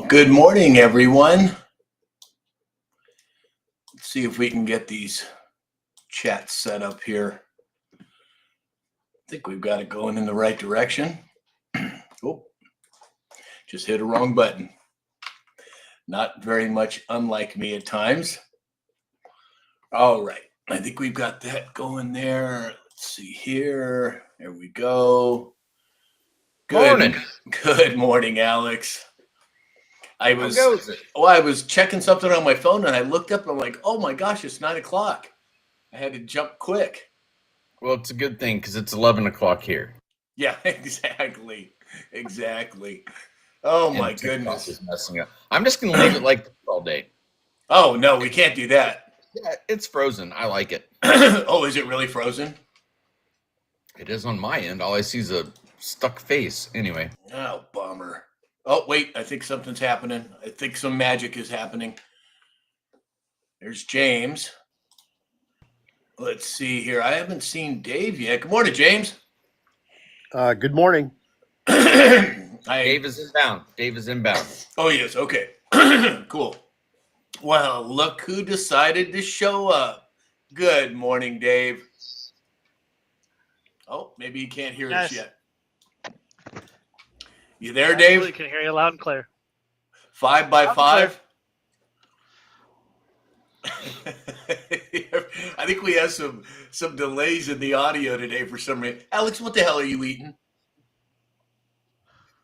Good morning, everyone. Let's see if we can get these chats set up here. I think we've got it going in the right direction. Oh, just hit a wrong button. Not very much unlike me at times. All right. I think we've got that going there. Let's see here. There we go. Morning. Good morning, Alex. I How goes it? I was checking something on my phone and I looked up and I'm like, oh my gosh, it's 9 o'clock. I had to jump quick. Well, it's a good thing because it's 11 o'clock here. Yeah, exactly. Oh my goodness. Is messing up. I'm just going to leave it like this all day. Oh no, we can't do that. Yeah, it's frozen. I like it. Oh, is it really frozen? It is on my end. All I see is a stuck face. Anyway. Oh, bummer. Oh, wait, I think something's happening. I think some magic is happening. There's James. Let's see here. I haven't seen Dave yet. Good morning, James. Good morning. Dave is inbound. Oh, yes. Okay. Cool. Well, look who decided to show up. Good morning, Dave. Oh, maybe you can't hear us yet. You there, Dave? I can hear you loud and clear. 5 by 5. I think we have some delays in the audio today for some reason. Alex, what the hell are you eating?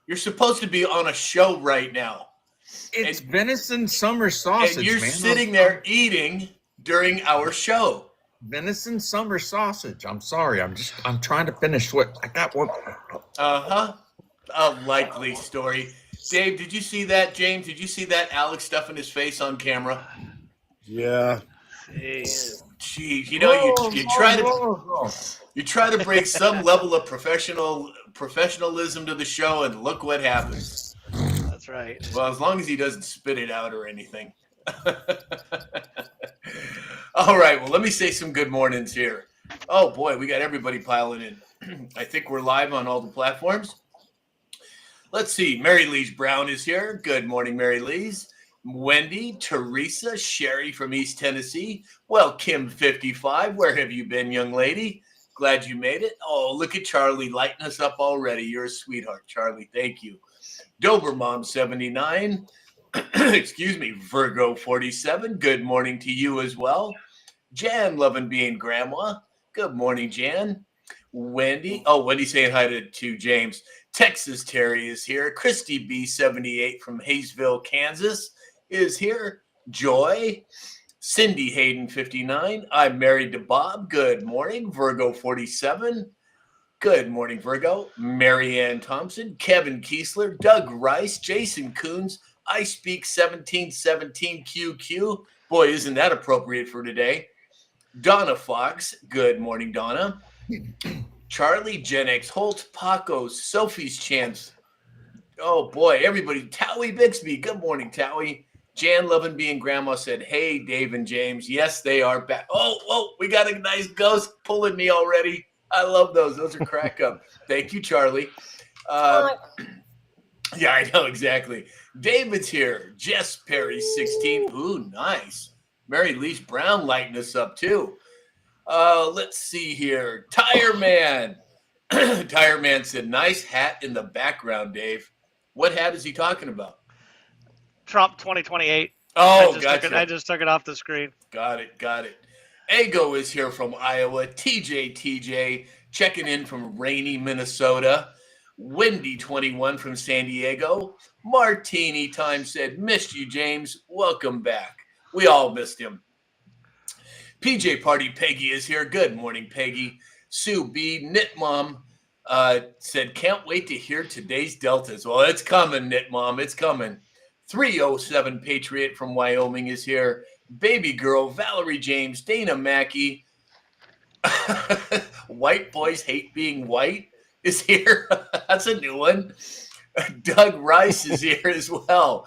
You're supposed to be on a show right now. It's venison summer sausage, and you're man. sitting there eating during our show. Venison summer sausage. I'm sorry. I'm trying to finish what I got. One. A likely story. Dave, did you see that? James, did you see that Alex stuffing his face on camera? Yeah. Jeez, you know, you try to bring some level of professionalism to the show, and look what happens. That's right. Well, as long as he doesn't spit it out or anything. All right, well, let me say some good mornings here. Oh boy, we got everybody piling in. I think we're live on all the platforms. Let's see. Mary Lise Brown is here. Good morning, Mary Lise. Wendy, Teresa, Sherry from East Tennessee. Well, Kim 55, where have you been, young lady? Glad you made it. Oh, look at Charlie lighting us up already. You're a sweetheart, Charlie. Thank you. Dober Mom 79. Excuse me, Virgo 47. Good morning to you as well. Jan, loving being grandma. Good morning, Jan. Wendy. Oh, Wendy saying hi to James. Texas Terry is here. Christy B78 from Hayesville, Kansas is here. Joy. Cindy Hayden 59. I'm married to Bob. Good morning. Virgo 47. Good morning, Virgo. Marianne Thompson. Kevin Kiesler. Doug Rice. Jason Coons. I speak 1717 QQ. Boy, isn't that appropriate for today. Donna Fox. Good morning, Donna. Charlie, Gen X, Holt, Paco, Sophie's Chance. Oh boy, everybody. Towie Bixby. Good morning, Towie. Jan Lovin being grandma said, hey, Dave and James. Yes, they are back. Oh, we got a nice ghost pulling me already. I love those. Those are crack up. Thank you, Charlie. Yeah, I know exactly. David's here. Jess Perry, 16. Ooh, nice. Mary Lise Brown lighting us up too. Let's see here. Tire Man. Tire Man said, nice hat in the background, Dave. What hat is he talking about? Trump 2028. Oh, gotcha. I just took it off the screen. Got it. Ego is here from Iowa. TJ checking in from rainy Minnesota. Wendy 21 from San Diego. Martini Time said, missed you, James. Welcome back. We all missed him. PJ Party Peggy is here. Good morning, Peggy. Sue B. Knit Mom said, can't wait to hear today's Deltas. Well, it's coming, Knit Mom. It's coming. 307 Patriot from Wyoming is here. Baby Girl, Valerie James, Dana Mackey. White Boys Hate Being White is here. That's a new one. Doug Rice is here as well.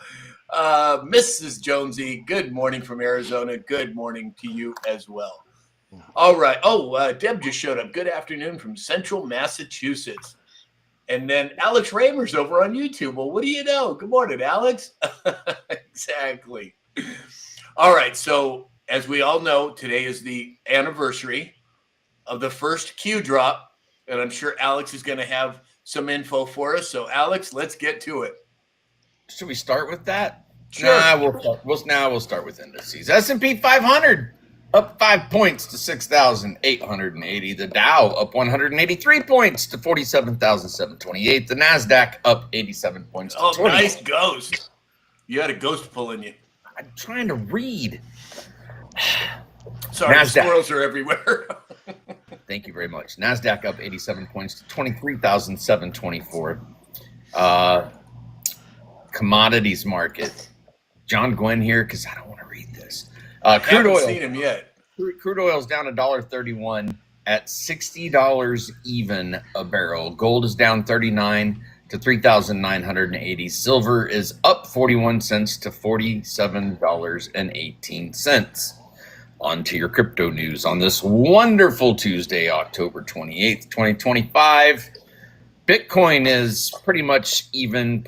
Mrs. Jonesy, good morning from Arizona. Good morning to you as well. All right. Oh, Deb just showed up. Good afternoon from Central Massachusetts. And then Alex Raymer's over on YouTube. Well, what do you know? Good morning, Alex. Exactly. All right. So, as we all know, today is the anniversary of the first Q drop. And I'm sure Alex is going to have some info for us. So, Alex, let's get to it. Should we start with that? Sure. We'll start with indices. S&P 500 up 5 points to 6,880. The Dow up 183 points to 47,728. The Nasdaq up 87 points to 20. Nice ghost. You had a ghost pulling you. I'm trying to read. Sorry, Nasdaq. squirrels are everywhere. Thank you very much. Nasdaq up 87 points to 23,724. Commodities market. John Gwynn here because I don't want to read this. Crude oil. Seen him yet. Crude oil is down $1.31 at $60 even a barrel. Gold is down 39 to 3,980. Silver is up 41 cents to $47.18. On to your crypto news on this wonderful Tuesday, October 28th, 2025. Bitcoin is pretty much even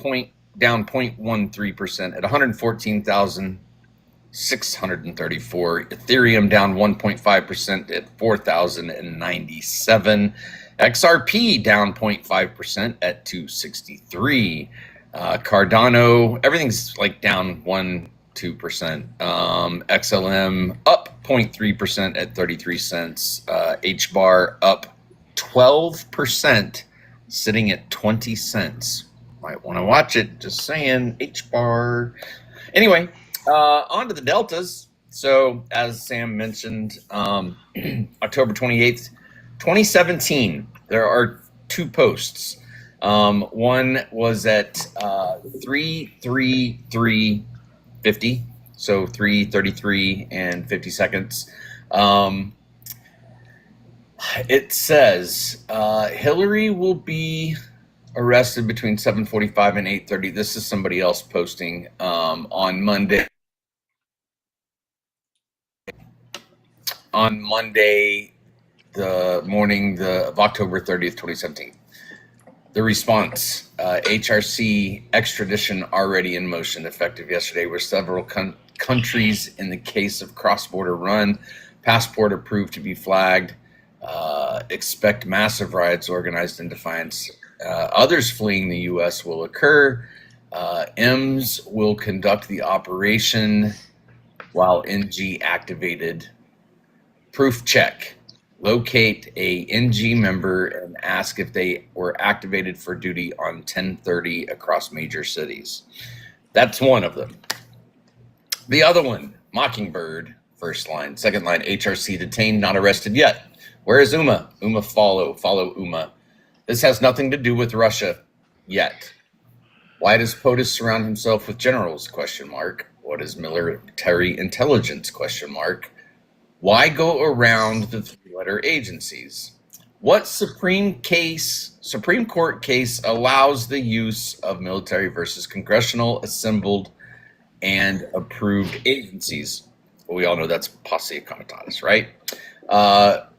down 0.13% at 114,634. Ethereum down 1.5% at 4,097. XRP down 0.5% at 263. Cardano, everything's like down 2%. XLM up 0.3% at 33 cents. HBAR up 12%, sitting at 20 cents. Might want to watch it. Just saying, HBAR. Anyway, on to the deltas. So, as Sam mentioned, October 28th, 2017, there are two posts. One was at 3:33:50, so 3:33 and 50 seconds. It says Hillary will be arrested between 7:45 and 8:30. This is somebody else posting on Monday. On Monday, the morning of October 30th, 2017. The response, HRC extradition already in motion, effective yesterday, where several countries in the case of cross-border run, passport approved to be flagged, expect massive riots organized in defiance. Others fleeing the U.S. will occur. EMS will conduct the operation while NG activated. Proof check. Locate a NG member and ask if they were activated for duty on 10:30 across major cities. That's one of them. The other one, Mockingbird, first line. Second line, HRC detained, not arrested yet. Where is Uma? Uma follow Uma. This has nothing to do with Russia yet. Why does POTUS surround himself with generals? Question mark. What is military intelligence? Question mark. Why go around the three-letter agencies? What Supreme Court case allows the use of military versus congressional assembled and approved agencies? Well, we all know that's posse comitatus, right?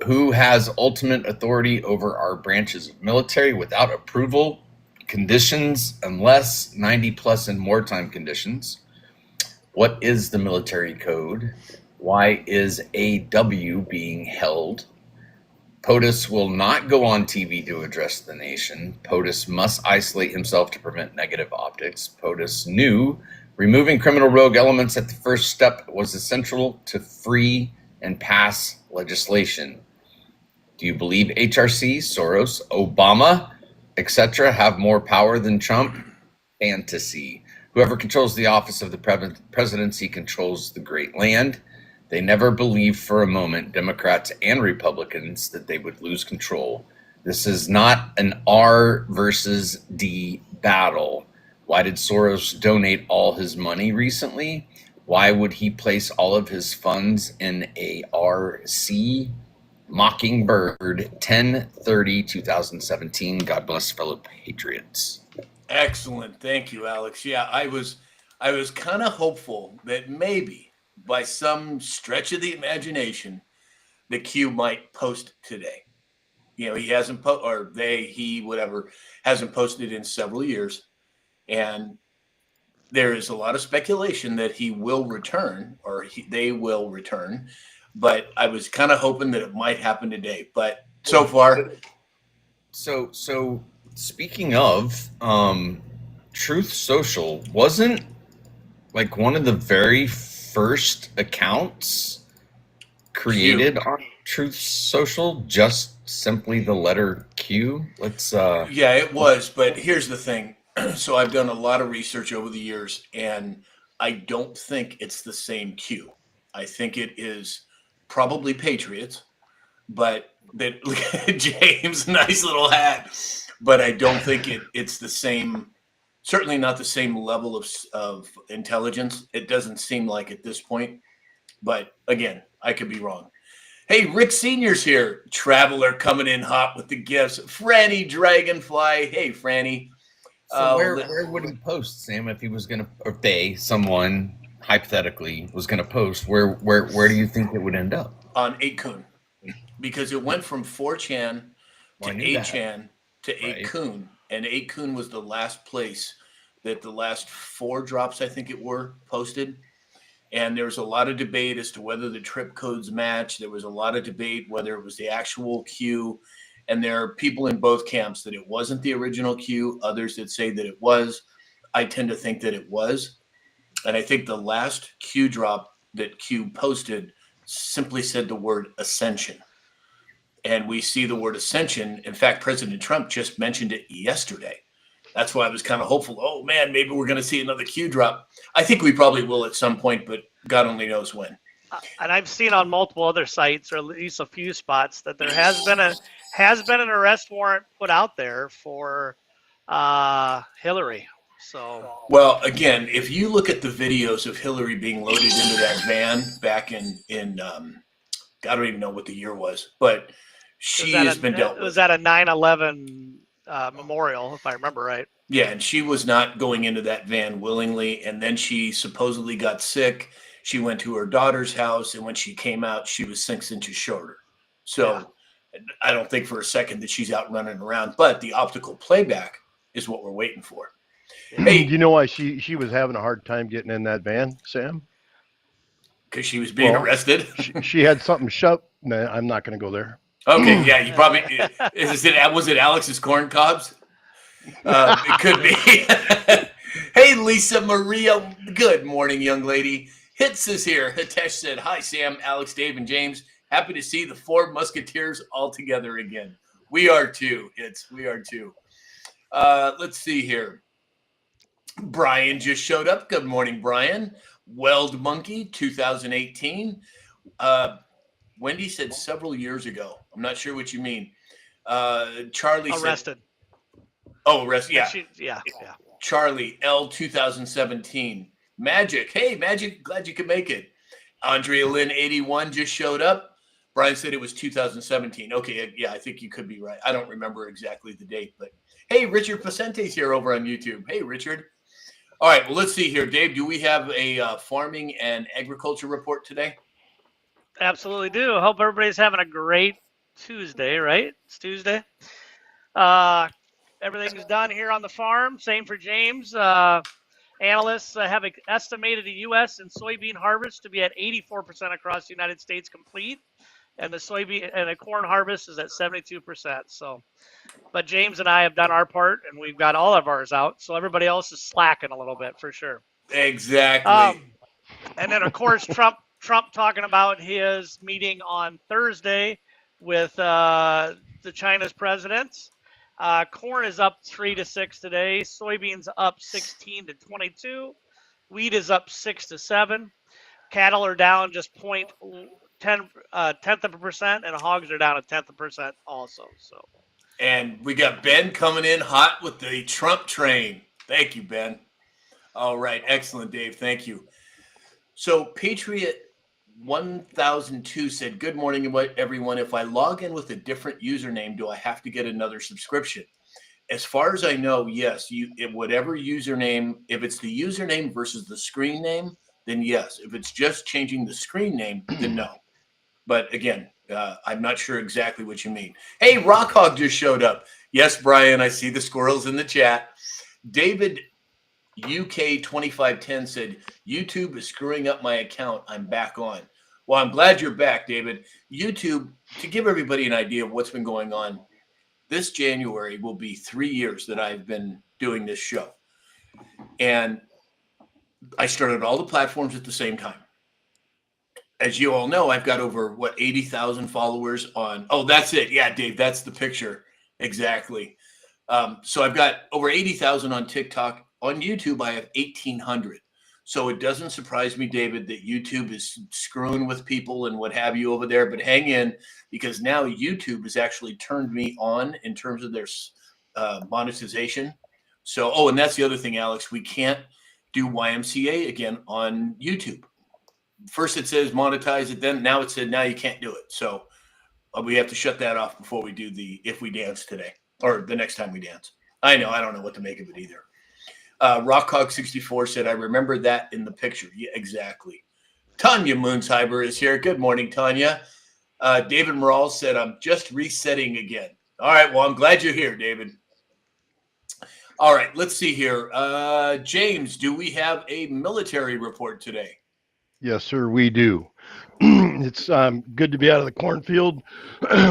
Who has ultimate authority over our branches of military without approval conditions unless 90 plus and more time conditions? What is the military code? Why is AW being held? POTUS will not go on TV to address the nation. POTUS must isolate himself to prevent negative optics. POTUS knew removing criminal rogue elements at the first step was essential to free and pass legislation. Do you believe HRC, Soros, Obama, etc. have more power than Trump? Fantasy. Whoever controls the office of the presidency controls the great land. They never believed for a moment, Democrats and Republicans, that they would lose control. This is not an R versus D battle. Why did Soros donate all his money recently? Why would he place all of his funds in a RC? Mockingbird, 10/30/2017. God bless fellow patriots. Excellent. Thank you, Alex. Yeah, I was kind of hopeful that maybe by some stretch of the imagination, the Q might post today. He hasn't whatever, hasn't posted in several years. And there is a lot of speculation that he will return or they will return. But I was kind of hoping that it might happen today. But so far. So speaking of Truth Social, wasn't like one of the very first accounts created on Truth Social just simply the letter Q? Yeah, it was. But here's the thing. So I've done a lot of research over the years, and I don't think it's the same Q. I think it is probably Patriots, but that James, nice little hat. But I don't think it's the same. Certainly not the same level of intelligence. It doesn't seem like at this point. But again, I could be wrong. Hey, Rick Senior's here. Traveler coming in hot with the gifts. Franny Dragonfly. Hey, Franny. So where would he post, Sam, if he was going to, or someone hypothetically was going to post? Where do you think it would end up? On 8kun, because it went from 4chan to 8chan to 8kun, and 8kun was the last place that the last 4 drops, I think it were, posted. And there was a lot of debate as to whether the trip codes match. There was a lot of debate whether it was the actual Q. And there are people in both camps that it wasn't the original Q, others that say that it was. I tend to think that it was. And I think the last Q drop that Q posted simply said the word ascension. And we see the word ascension. In fact, President Trump just mentioned it yesterday. That's why I was kind of hopeful. Oh, man, maybe we're going to see another Q drop. I think we probably will at some point, but God only knows when. And I've seen on multiple other sites, or at least a few spots, that there has been an arrest warrant put out there for Hillary. So, well, again, if you look at the videos of Hillary being loaded into that van back in I don't even know what the year was, but she has been dealt with. It was at a 9/11 memorial, if I remember right. Yeah, and she was not going into that van willingly, and then she supposedly got sick. She went to her daughter's house, and when she came out, she was 6 inches shorter. So I don't think for a second that she's out running around, but the optical playback is what we're waiting for. Hey, do you know why she was having a hard time getting in that van, Sam? Because she was being arrested. She had something shoved. Nah, I'm not going to go there. Okay, yeah, you probably was it Alex's corn cobs? It could be. Hey, Lisa Maria. Good morning, young lady. Hits is here. Hitesh said, "Hi, Sam, Alex, Dave, and James. Happy to see the 4 Musketeers all together again. We are too. We are too." Let's see here. Brian just showed up. Good morning, Brian. Weld Monkey 2018. Wendy said several years ago. I'm not sure what you mean. Charlie arrested. Arrested. Yeah. Yeah. Charlie L 2017. Magic. Hey, Magic. Glad you could make it. Andrea Lynn 81 just showed up. Brian said it was 2017. Okay. Yeah, I think you could be right. I don't remember exactly the date, but hey, Richard Pacente's here over on YouTube. Hey, Richard. All right. Well, let's see here. Dave, do we have a farming and agriculture report today? Absolutely do. I hope everybody's having a great Tuesday, right? It's Tuesday. Everything's done here on the farm. Same for James. Analysts have estimated the U.S. and soybean harvest to be at 84% across the United States complete, and the corn harvest is at 72%. So, but James and I have done our part, and we've got all of ours out. So everybody else is slacking a little bit for sure. Exactly. And then of course Trump talking about his meeting on Thursday with the China's presidents. Corn is up 3 to 6 today. Soybeans up 16 to 22. Wheat is up 6 to 7. Cattle are down just 0.10% of a percent, and hogs are down a 10th of a percent also. So. And we got Ben coming in hot with the Trump train. Thank you, Ben. All right, excellent, Dave. Thank you. So Patriot 1002 said, "Good morning, everyone. If I log in with a different username, do I have to get another subscription?" As far as I know, yes. Whatever username, if it's the username versus the screen name, then yes. If it's just changing the screen name, then no. But again, I'm not sure exactly what you mean. Hey, Rockhog just showed up. Yes, Brian, I see the squirrels in the chat. David UK 2510 said, YouTube is screwing up my account. I'm back on. Well, I'm glad you're back, David. YouTube, to give everybody an idea of what's been going on, this January will be 3 years that I've been doing this show. And I started all the platforms at the same time. As you all know, I've got over 80,000 followers on. Oh, that's it. Yeah, Dave, that's the picture. Exactly. So I've got over 80,000 on TikTok. On YouTube, I have 1,800. So it doesn't surprise me, David, that YouTube is screwing with people and what have you over there. But hang in, because now YouTube has actually turned me on in terms of their monetization. So, and that's the other thing, Alex. We can't do YMCA again on YouTube. First it says monetize it, then now it said now you can't do it. So we have to shut that off before we do the If We Dance today or the next time we dance. I don't know what to make of it either. Rockhog64 said, I remember that in the picture. Yeah, exactly. Tanya Moonsheimer is here. Good morning, Tanya. David Morales said, I'm just resetting again. All right, well, I'm glad you're here, David. All right, let's see here. James, do we have a military report today? Yes, sir, we do. It's good to be out of the cornfield.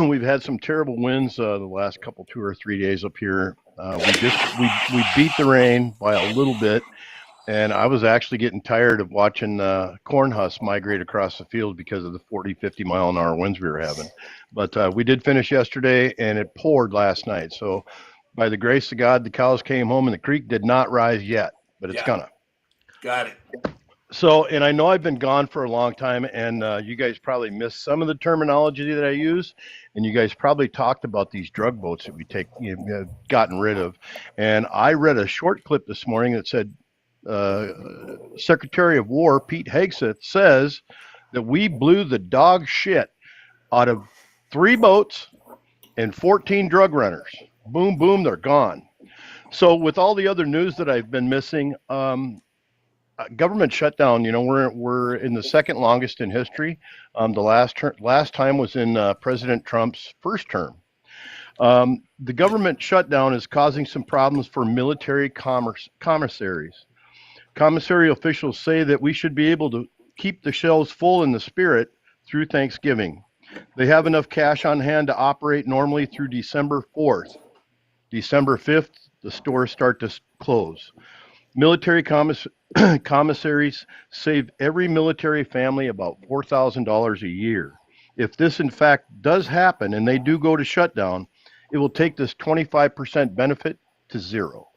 We've had some terrible winds the last 2 or 3 days up here. We beat the rain by a little bit, and I was actually getting tired of watching corn husks migrate across the field because of the 40, 50 mile an hour winds we were having. But we did finish yesterday, and it poured last night. So by the grace of God, the cows came home, and the creek did not rise yet, but it's gonna. Got it. So, and I know I've been gone for a long time, and you guys probably missed some of the terminology that I use, and you guys probably talked about these drug boats that we gotten rid of. And I read a short clip this morning that said, Secretary of War Pete Hegseth says that we blew the dog shit out of 3 boats and 14 drug runners. Boom, boom, they're gone. So with all the other news that I've been missing, government shutdown, we're in the second longest in history. The last time was in President Trump's first term. The government shutdown is causing some problems for military commissaries. Commissary officials say that we should be able to keep the shelves full in the spirit through Thanksgiving. They have enough cash on hand to operate normally through December 4th. December 5th, the stores start to close. Military commissaries save every military family about $4,000 a year. If this in fact does happen and they do go to shutdown, it will take this 25% benefit to zero.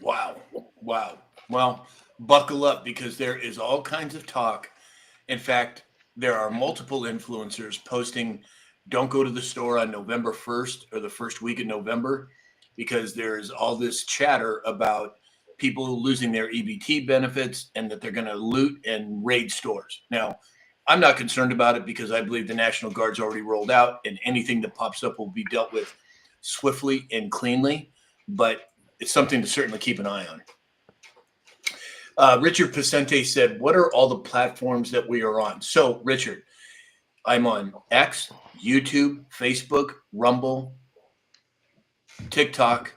Wow. Well, buckle up, because there is all kinds of talk. In fact, there are multiple influencers posting, don't go to the store on November 1st or the first week of November, because there's all this chatter about people losing their EBT benefits and that they're going to loot and raid stores. Now, I'm not concerned about it because I believe the National Guard's already rolled out, and anything that pops up will be dealt with swiftly and cleanly, but it's something to certainly keep an eye on. Richard Pacente said, what are all the platforms that we are on? So, Richard, I'm on X, YouTube, Facebook, Rumble, TikTok.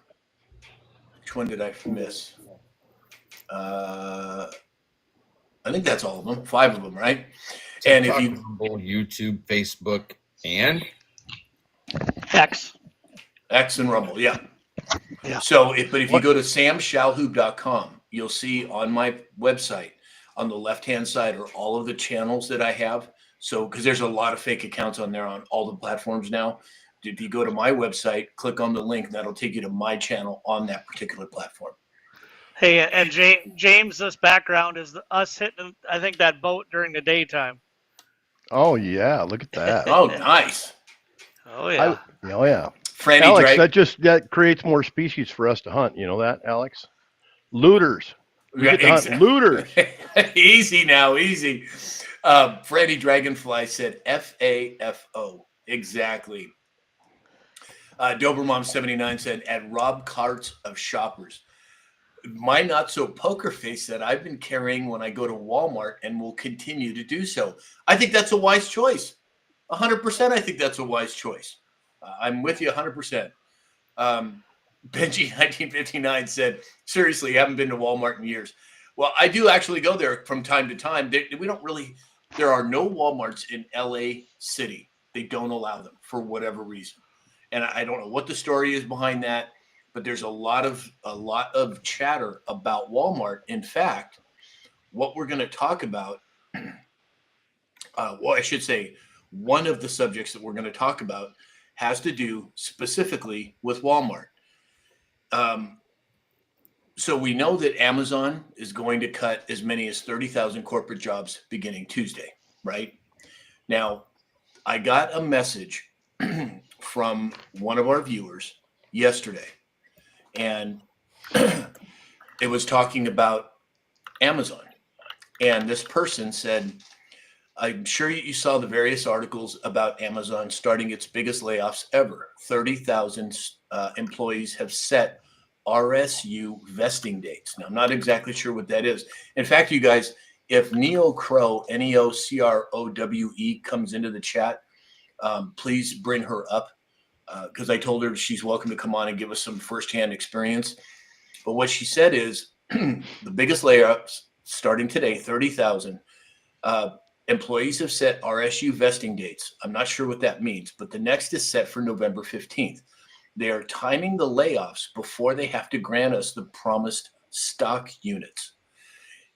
Which one did I miss? I think that's all of them, 5 of them, right? And TikTok, if you Rumble, YouTube, Facebook, and X. and Rumble, yeah. Yeah. So, but if you go to samshalhoub.com, you'll see on my website on the left-hand side are all of the channels that I have. So, because there's a lot of fake accounts on there on all the platforms now. If you go to my website, click on the link, that'll take you to my channel on that particular platform. Hey, and James, this background is us hitting, I think, that boat during the daytime. Oh yeah, look at that. Oh, nice. Oh, yeah. Oh yeah. Franny Alex, that creates more species for us to hunt. You know that, Alex? Looters. We get to hunt looters. Easy now, easy. Freddy Dragonfly said FAFO. Exactly. Dobermom79 said, at Rob Carts of Shoppers. My not so poker face that I've been carrying when I go to Walmart and will continue to do so. I think that's a wise choice. 100%. I think that's a wise choice. I'm with you 100%. Benji 1959 said, seriously, I haven't been to Walmart in years. Well, I do actually go there from time to time. There are no Walmarts in LA City. They don't allow them for whatever reason. And I don't know what the story is behind that, but there's a lot of chatter about Walmart. In fact, what we're going to talk about, I should say, one of the subjects that we're going to talk about has to do specifically with Walmart. So we know that Amazon is going to cut as many as 30,000 corporate jobs beginning Tuesday, right? Now, I got a message from one of our viewers yesterday, and it was talking about Amazon. And this person said, I'm sure you saw the various articles about Amazon starting its biggest layoffs ever. 30,000 employees have set RSU vesting dates. Now, I'm not exactly sure what that is. In fact, you guys, if Neo Crow, Neocrowe, comes into the chat, please bring her up because I told her she's welcome to come on and give us some firsthand experience. But what she said is the biggest layoffs starting today, 30,000. Employees have set RSU vesting dates. I'm not sure what that means, but the next is set for November 15th. They are timing the layoffs before they have to grant us the promised stock units.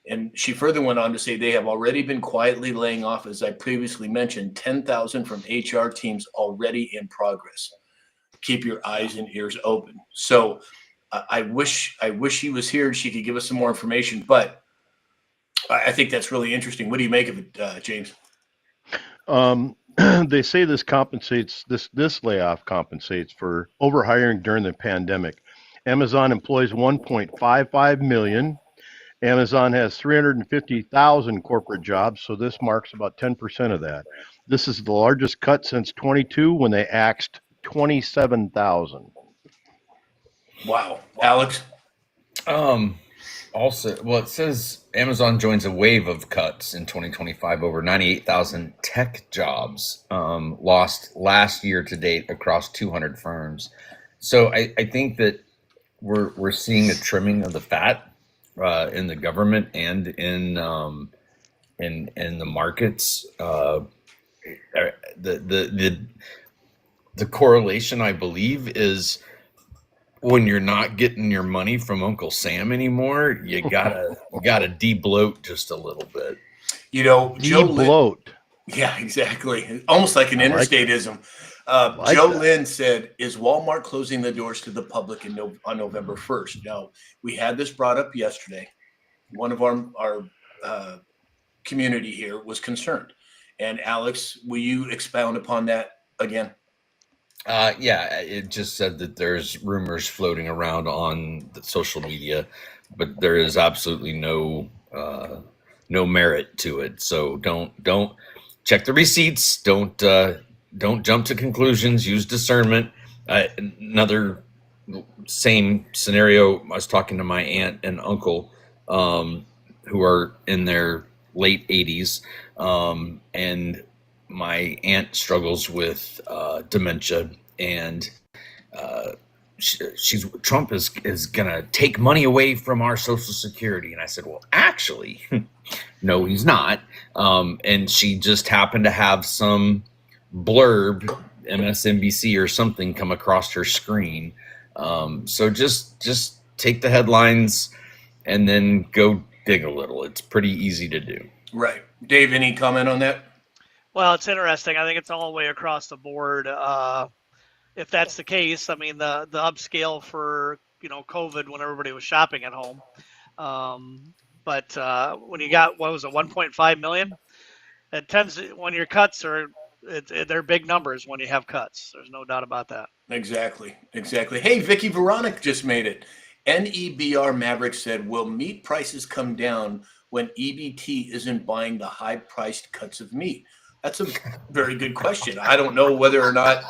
And she further went on to say they have already been quietly laying off, as I previously mentioned, 10,000 from HR teams already in progress. Keep your eyes and ears open. So I wish she was here and she could give us some more information, but I think that's really interesting. What do you make of it, James? They say this layoff compensates for overhiring during the pandemic. Amazon employs 1.55 million. Amazon has 350,000 corporate jobs, so this marks about 10% of that. This is the largest cut since 22 when they axed 27,000. Wow. Alex? Also, well, it says Amazon joins a wave of cuts in 2025. Over 98,000 tech jobs lost last year to date across 200 firms. So I think that we're seeing a trimming of the fat in the government and in the markets. The correlation, I believe, is when you're not getting your money from Uncle Sam anymore, you gotta de-bloat just a little bit. You know, De-bloat. Yeah, exactly. Almost like an interstateism. Joe Lynn said, is Walmart closing the doors to the public on November 1st? Now, we had this brought up yesterday. One of our community here was concerned. And Alex, will you expound upon that again? Yeah, it just said that there's rumors floating around on the social media, but there is absolutely no merit to it. So don't check the receipts. Don't jump to conclusions. Use discernment. Another same scenario. I was talking to my aunt and uncle, who are in their late 80s, and my aunt struggles with dementia, and Trump is gonna take money away from our Social Security. And I said, well, actually, no, he's not. And she just happened to have some blurb, MSNBC or something, come across her screen. So just take the headlines and then go dig a little. It's pretty easy to do. Right. Dave, any comment on that? Well, it's interesting. I think it's all the way across the board. If that's the case, I mean, the upscale for, COVID when everybody was shopping at home. But when you got, 1.5 million? It tends to, when your cuts are, they're big numbers when you have cuts. There's no doubt about that. Exactly. Hey, Vicky Veronica just made it. NEBR Maverick said, will meat prices come down when EBT isn't buying the high-priced cuts of meat? That's a very good question. I don't know whether or not,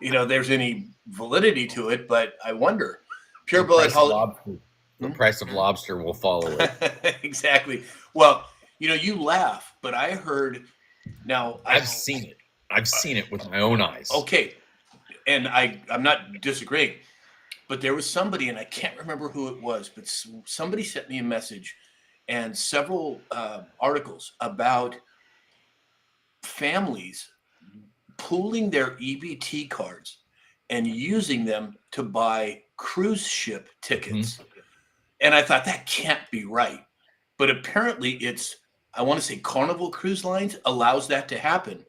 there's any validity to it, but I wonder. The price of lobster will follow it. Exactly. Well, you laugh, but I heard. Now I've seen it. I've seen it with my own eyes. Okay, and I'm not disagreeing, but there was somebody, and I can't remember who it was, but somebody sent me a message and several articles about families pooling their EBT cards and using them to buy cruise ship tickets. And I thought that can't be right. But apparently I want to say Carnival Cruise Lines allows that to happen.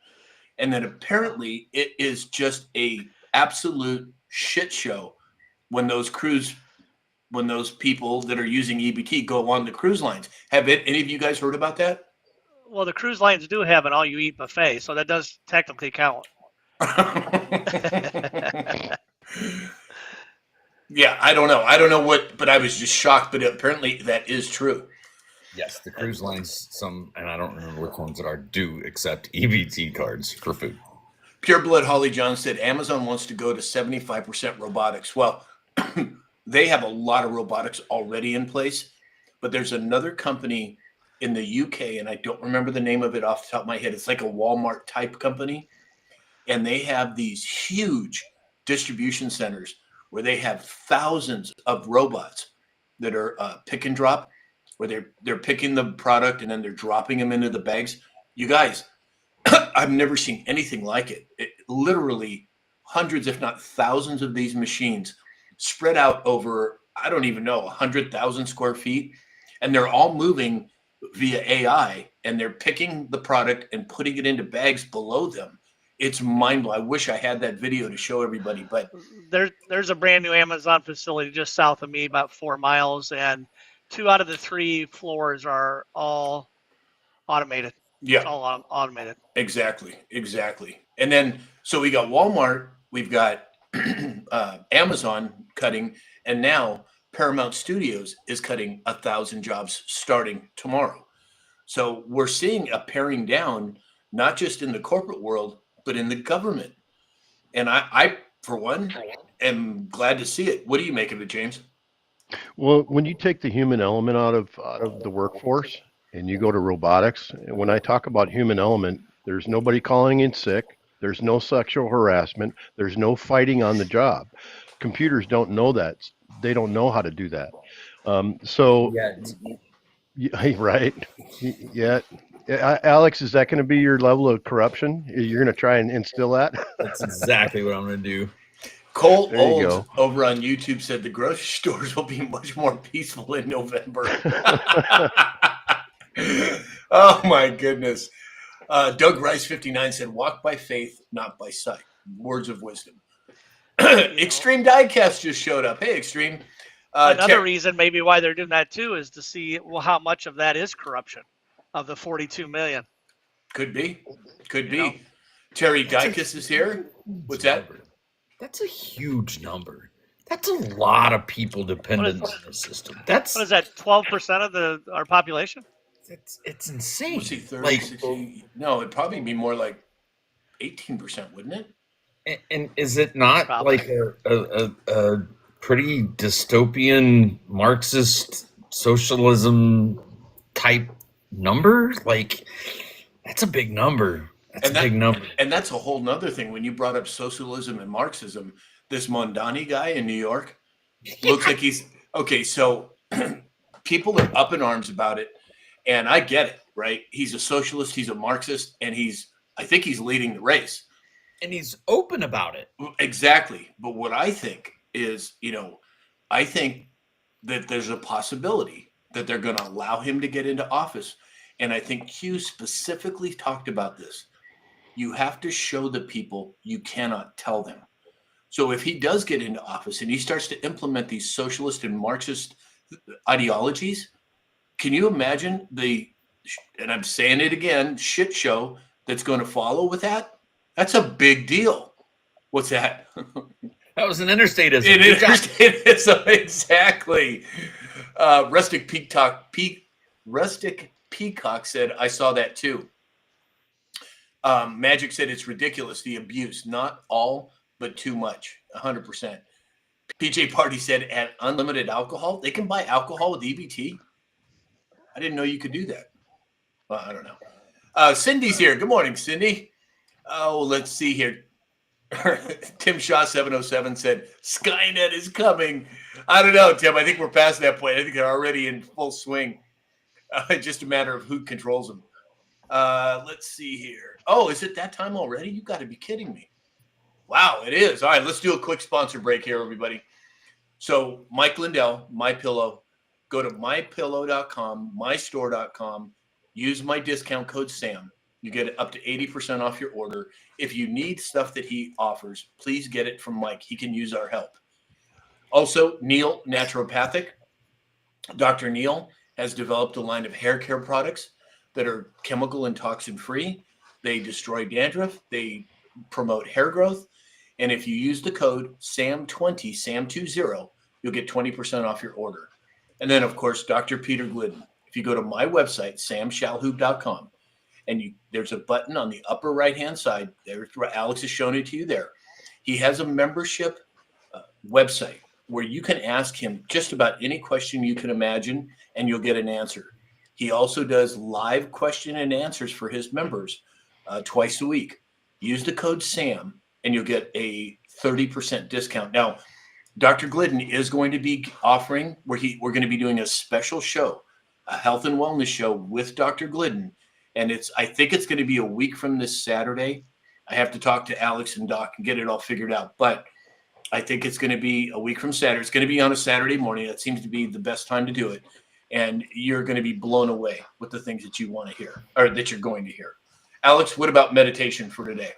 And then apparently it is just a absolute shit show when those people that are using EBT go on the cruise lines. Have any of you guys heard about that? Well, the cruise lines do have an all-you-eat buffet, so that does technically count. Yeah, I don't know what, but I was just shocked. But apparently that is true. Yes, the cruise lines, and I don't remember which ones do accept EBT cards for food. Pure Blood Holly John said Amazon wants to go to 75% robotics. Well, they have a lot of robotics already in place, but there's another company in the UK, and I don't remember the name of it off the top of my head. It's like a Walmart type company, and they have these huge distribution centers where they have thousands of robots that are pick and drop, where they're picking the product and then they're dropping them into the bags. You guys, I've never seen anything like it. Literally hundreds, if not thousands of these machines spread out over, I don't even know, 100,000 square feet. And they're all moving via AI, and they're picking the product and putting it into bags below them. It's mind-blowing. I wish I had that video to show everybody, but there's a brand new Amazon facility just south of me, about 4 miles, and 2 out of the 3 floors are all automated. yeah, It's all automated. exactly. And then, so we got Walmart, we've got Amazon cutting, and now Paramount Studios is cutting 1,000 jobs starting tomorrow. So we're seeing a paring down, not just in the corporate world, but in the government. And I for one, am glad to see it. What do you make of it, James? Well, when you take the human element out of the workforce and you go to robotics, when I talk about human element, there's nobody calling in sick. There's no sexual harassment. There's no fighting on the job. Computers don't know that. They don't know how to do that. Right. Yeah. Alex, is that going to be your level of corruption? You're going to try and instill that? That's exactly what I'm going to do. Cole Old over on YouTube said the grocery stores will be much more peaceful in November. Oh my goodness. Doug Rice 59 said, walk by faith, not by sight. Words of wisdom. Extreme Diecast just showed up. Hey, Extreme. Another reason maybe why they're doing that too is to see how much of that is corruption of the 42 million. Could be. Terry Dicus is here. What's that? That's a huge number. That's a lot of people dependent on the system. What is that? 12% of our population? It's insane. Let's see, 30, 60. No, it'd probably be more like 18%, wouldn't it? And is it not like a pretty dystopian Marxist socialism type number? Like, that's a big number. Big number. And that's a whole nother thing. When you brought up socialism and Marxism, this Mondani guy in New York looks like he's okay. So people are up in arms about it. And I get it, right? He's a socialist, he's a Marxist, and I think he's leading the race. And he's open about it. Exactly. But what I think is, I think that there's a possibility that they're going to allow him to get into office. And I think Q specifically talked about this. You have to show the people, you cannot tell them. So if he does get into office and he starts to implement these socialist and Marxist ideologies, can you imagine and I'm saying it again, shit show that's going to follow with that? That's a big deal. What's that? That was an interstatism. Interstatism, exactly. Rustic Peacock said, I saw that too. Magic said it's ridiculous, the abuse. Not all, but too much. 100%. PJ Party said at unlimited alcohol, they can buy alcohol with EBT. I didn't know you could do that. Well, I don't know. Cindy's here. Good morning, Cindy. Oh, let's see here. Tim Shaw 707 said Skynet is coming. I don't know, Tim. I think we're past that point. I think they're already in full swing. Just a matter of who controls them. Let's see here. Oh, is it that time already? You got to be kidding me. Wow, it is. All right, let's do a quick sponsor break here, everybody. So Mike Lindell, MyPillow, go to mypillow.com, mystore.com, use my discount code SAM. You get up to 80% off your order. If you need stuff that he offers, please get it from Mike. He can use our help. Also, Neil Naturopathic. Dr. Neil has developed a line of hair care products that are chemical and toxin free. They destroy dandruff. They promote hair growth. And if you use the code SAM20, SAM20, you'll get 20% off your order. And then, of course, Dr. Peter Glidden. If you go to my website, samshalhoub.com, and there's a button on the upper right-hand side. There, Alex has shown it to you there. He has a membership website where you can ask him just about any question you can imagine, and you'll get an answer. He also does live question and answers for his members twice a week. Use the code SAM, and you'll get a 30% discount. Now, Dr. Glidden is going to be offering, we're going to be doing a special show, a health and wellness show with Dr. Glidden. And I think it's going to be a week from this Saturday. I have to talk to Alex and Doc and get it all figured out. But I think it's going to be a week from Saturday. It's going to be on a Saturday morning. That seems to be the best time to do it. And you're going to be blown away with the things that you want to hear, or that you're going to hear. Alex, what about meditation for today?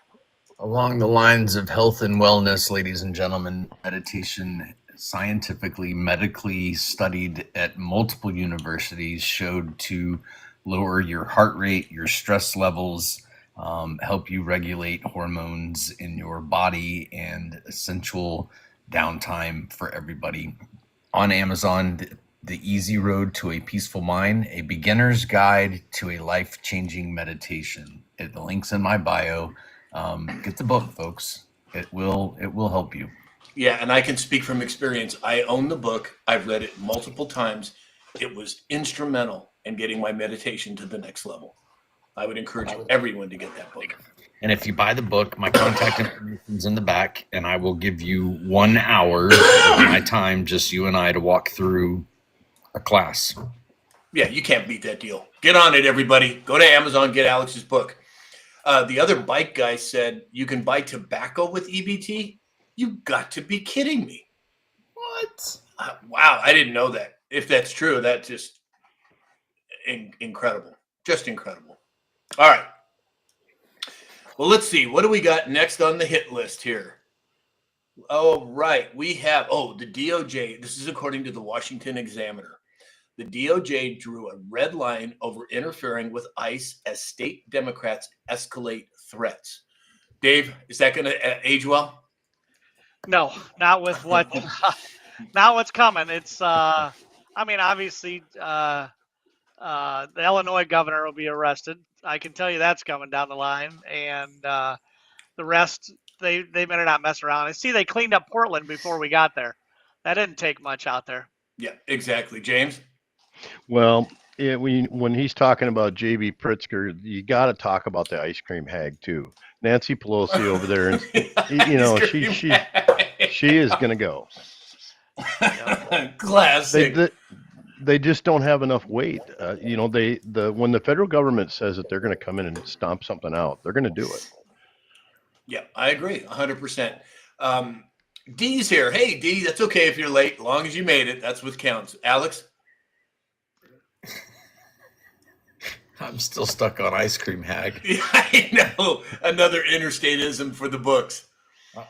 Along the lines of health and wellness, ladies and gentlemen, meditation, scientifically, medically studied at multiple universities, showed to lower your heart rate, your stress levels, help you regulate hormones in your body, and essential downtime for everybody. On Amazon, The Easy Road to a Peaceful Mind, a beginner's guide to a life-changing meditation. The link's in my bio. Get the book, folks. It will help you. Yeah, and I can speak from experience. I own the book. I've read it multiple times. It was instrumental in getting my meditation to the next level. I would encourage everyone to get that book. And if you buy the book, my contact information is in the back, and I will give you 1 hour of my time, just you and I, to walk through a class. Yeah, you can't beat that deal. Get on it, everybody. Go to Amazon, get Alex's book. The other bike guy said you can buy tobacco with EBT. You got to be kidding me. What? Wow, I didn't know that. If that's true, that's just incredible. Just incredible. All right. Well, let's see. What do we got next on the hit list here? Oh, right. We have, the DOJ. This is according to the Washington Examiner. The DOJ drew a red line over interfering with ICE as state Democrats escalate threats. Dave, is that going to age well? No, not with what, not what's coming. It's, obviously, the Illinois governor will be arrested. I can tell you that's coming down the line, and the rest, they better not mess around. I see they cleaned up Portland before we got there. That didn't take much out there. Yeah, exactly. James? Well, when he's talking about J.B. Pritzker, you got to talk about the ice cream hag too. Nancy Pelosi over there, and she is going to go. Classic. They just don't have enough weight. When the federal government says that they're going to come in and stomp something out, they're going to do it. Yeah, I agree 100%. Dee's here. Hey, Dee, that's okay if you're late. As long as you made it, that's what counts. Alex? I'm still stuck on ice cream hag. Yeah, I know. Another interstateism for the books.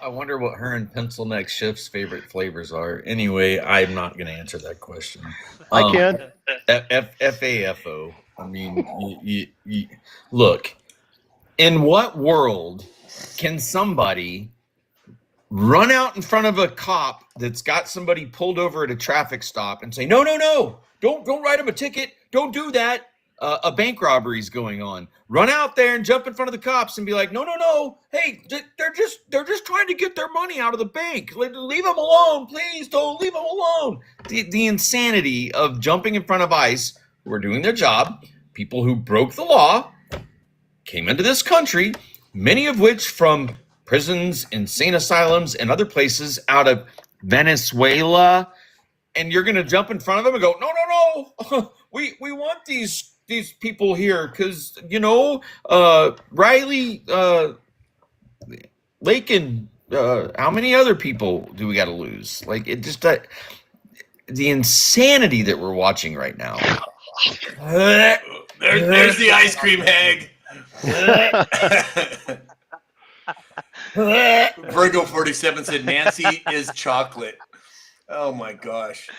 I wonder what her and Pencil Neck Shift's favorite flavors are. Anyway, I'm not going to answer that question. I can. FAFO. I mean, you look, in what world can somebody run out in front of a cop that's got somebody pulled over at a traffic stop and say, no, don't write him a ticket. Don't do that. A bank robbery is going on. Run out there and jump in front of the cops and be like, no. Hey, they're just trying to get their money out of the bank. Leave them alone, please. Don't leave them alone. The insanity of jumping in front of ICE, who are doing their job, people who broke the law, came into this country, many of which from prisons, insane asylums, and other places out of Venezuela. And you're going to jump in front of them and go, no, no, no, we want these people here because, Riley, Lake, and how many other people do we got to lose? Like, it just the insanity that we're watching right now. There's the ice cream hag. Virgo 47 said Nancy is chocolate. Oh my gosh.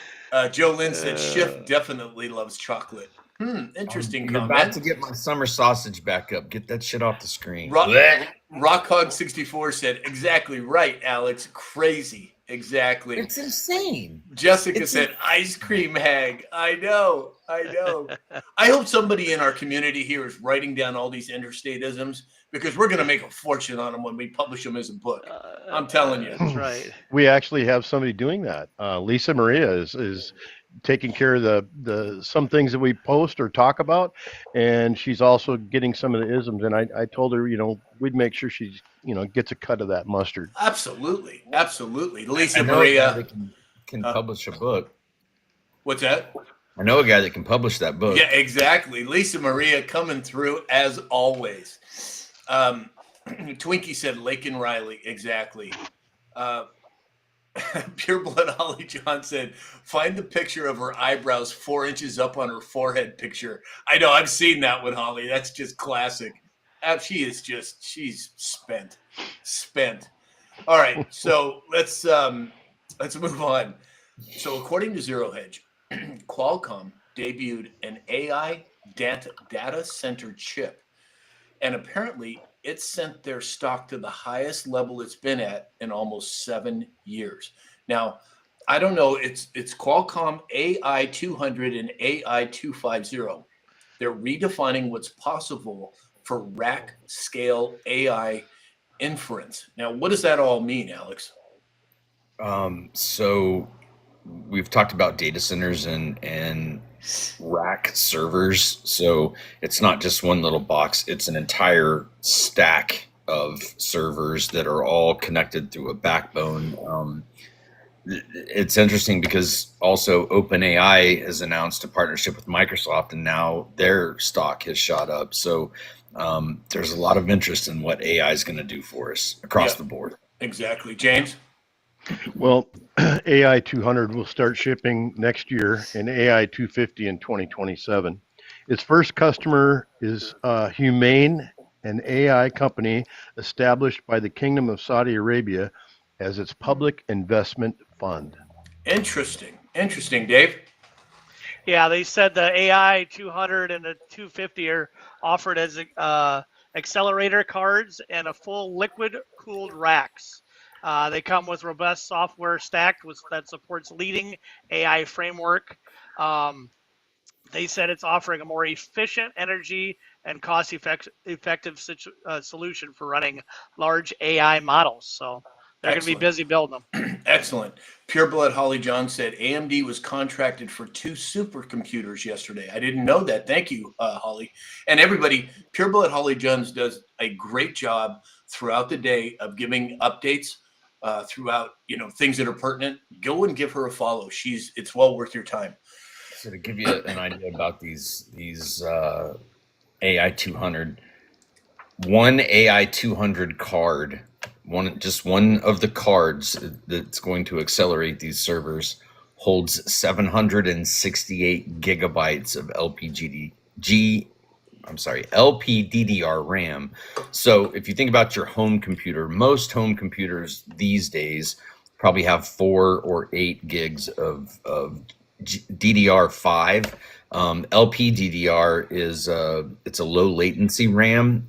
Joe Lynn said Schiff definitely loves chocolate. Interesting I'm comment. about to get my summer sausage back up. Get that shit off the screen. Rockhog64 said exactly right, Alex. Crazy. Exactly. It's insane. Jessica said ice cream hag. I know. I hope somebody in our community here is writing down all these interstateisms because we're going to make a fortune on them when we publish them as a book. I'm telling you. That's right. We actually have somebody doing that. Lisa Maria is taking care of the some things that we post or talk about, and she's also getting some of the isms. And I told her, we'd make sure she gets a cut of that mustard. Absolutely. Lisa I know Maria a guy that can publish a book. What's that? I know a guy that can publish that book. Yeah, exactly. Lisa Maria coming through as always. Twinkie said Lake and Riley. Exactly. Pure Blood Holly John said, find the picture of her eyebrows 4 inches up on her forehead picture. I know, I've seen that one, Holly. That's just classic. She's spent. All right, so let's move on. So according to Zero Hedge, Qualcomm debuted an AI data center chip, and apparently it sent their stock to the highest level it's been at in almost 7 years. Now, I don't know, it's Qualcomm AI 200 and AI 250. They're redefining what's possible for rack scale AI inference. Now, what does that all mean, Alex? So we've talked about data centers and rack servers. So it's not just one little box, it's an entire stack of servers that are all connected through a backbone. It's interesting because also OpenAI has announced a partnership with Microsoft, and now their stock has shot up. So there's a lot of interest in what AI is going to do for us across the board. Exactly. James? Well, AI 200 will start shipping next year and AI 250 in 2027. Its first customer is Humane, an AI company established by the Kingdom of Saudi Arabia as its public investment fund. Interesting, Dave. Yeah, they said the AI 200 and the 250 are offered as accelerator cards and a full liquid-cooled racks. They come with robust software stacked that supports leading AI framework. They said it's offering a more efficient energy and cost-effective solution for running large AI models. So they're going to be busy building them. Excellent. Pure Blood Holly John said AMD was contracted for 2 supercomputers yesterday. I didn't know that. Thank you, Holly. And everybody, Pure Blood Holly Johns does a great job throughout the day of giving updates throughout, things that are pertinent. Go and give her a follow. It's well worth your time. So to give you an idea about these AI 200, one AI 200 card, one of the cards that's going to accelerate these servers holds 768 gigabytes of LPDDR RAM. So if you think about your home computer, most home computers these days probably have 4 or 8 gigs of DDR5. LPDDR is it's a low latency RAM.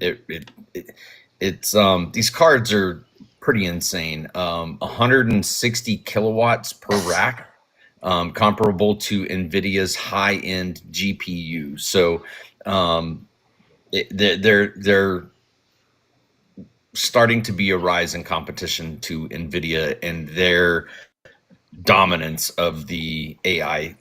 It's these cards are pretty insane. 160 kilowatts per rack, comparable to NVIDIA's high-end GPU. So they're starting to be a rise in competition to NVIDIA and their dominance of the AI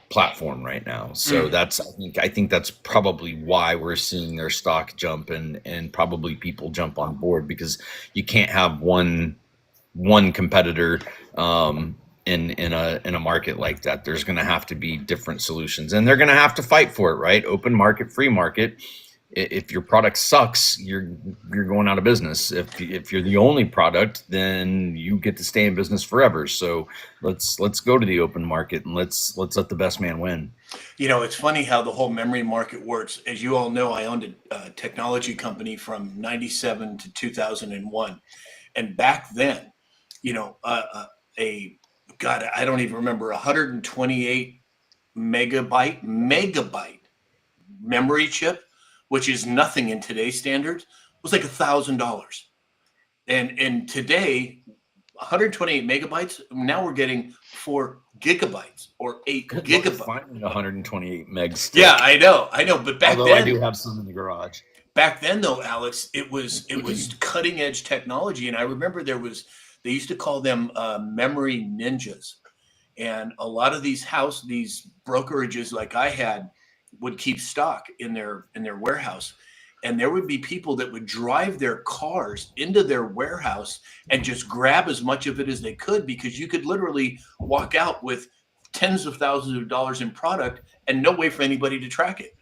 platform right now. So that's I think that's probably why we're seeing their stock jump and probably people jump on board, because you can't have one competitor in a market like that. There's going to have to be different solutions, and they're going to have to fight for it, right? Open market, free market. If your product sucks, you're going out of business. If you're the only product, then you get to stay in business forever. So let's go to the open market and let's let the best man win. You know, it's funny how the whole memory market works. As you all know, I owned a technology company from 97 to 2001. And back then, you know, God, I don't even remember, 128 megabyte memory chip, which is nothing in today's standards, was like $1,000. And today, 128 megabytes, now we're getting 4 gigabytes or 8 gigabytes. Finding 128 megs. Yeah, I know. But back then, I do have some in the garage. Back then, though, Alex, it was cutting edge technology, and I remember they used to call them memory ninjas, and a lot of these brokerages like I had would keep stock in their warehouse, and there would be people that would drive their cars into their warehouse and just grab as much of it as they could, because you could literally walk out with tens of thousands of dollars in product and no way for anybody to track it.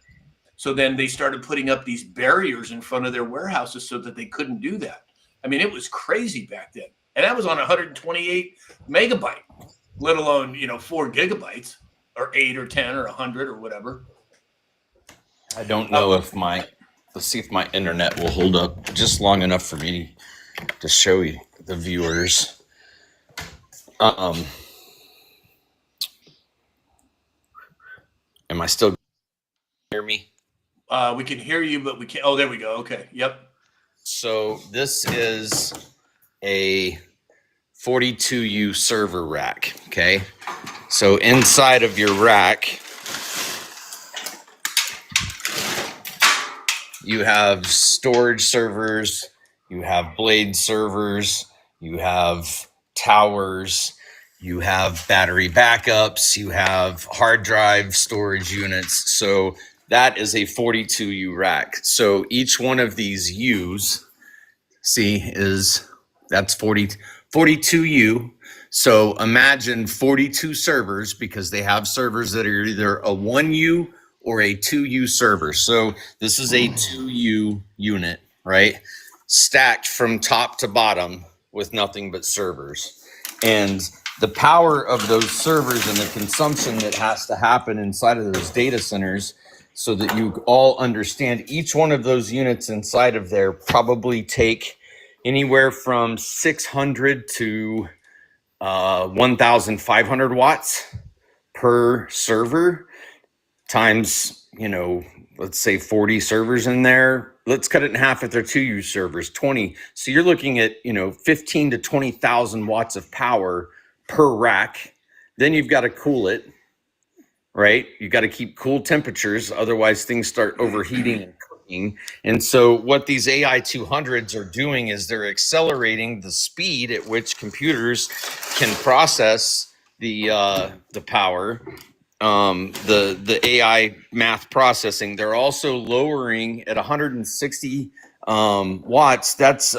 So then they started putting up these barriers in front of their warehouses so that they couldn't do that. I mean, it was crazy back then. And that was on 128 megabyte, let alone, 4 gigabytes or 8 or 10 or 100 or whatever. I don't know let's see if my internet will hold up just long enough for me to show you the viewers. Am I still hear me? We can hear you, but we can't. Oh, there we go. Okay. Yep. So this is a 42U server rack. Okay. So inside of your rack, you have storage servers, you have blade servers, you have towers, you have battery backups, you have hard drive storage units. So that is a 42U rack. So each one of these U's, that's 42U. So imagine 42 servers, because they have servers that are either a 1U or a 2U server. So this is a 2U unit, right? Stacked from top to bottom with nothing but servers. And the power of those servers and the consumption that has to happen inside of those data centers, so that you all understand, each one of those units inside of there probably take anywhere from 600 to 1,500 watts per server, times, let's say 40 servers in there. Let's cut it in half if they're 2U servers, 20. So you're looking at, 15 to 20,000 watts of power per rack. Then you've got to cool it, right? You got to keep cool temperatures, otherwise things start overheating and cooking. And so what these AI 200s are doing is they're accelerating the speed at which computers can process the power, the AI math processing. They're also lowering at 160 watts. That's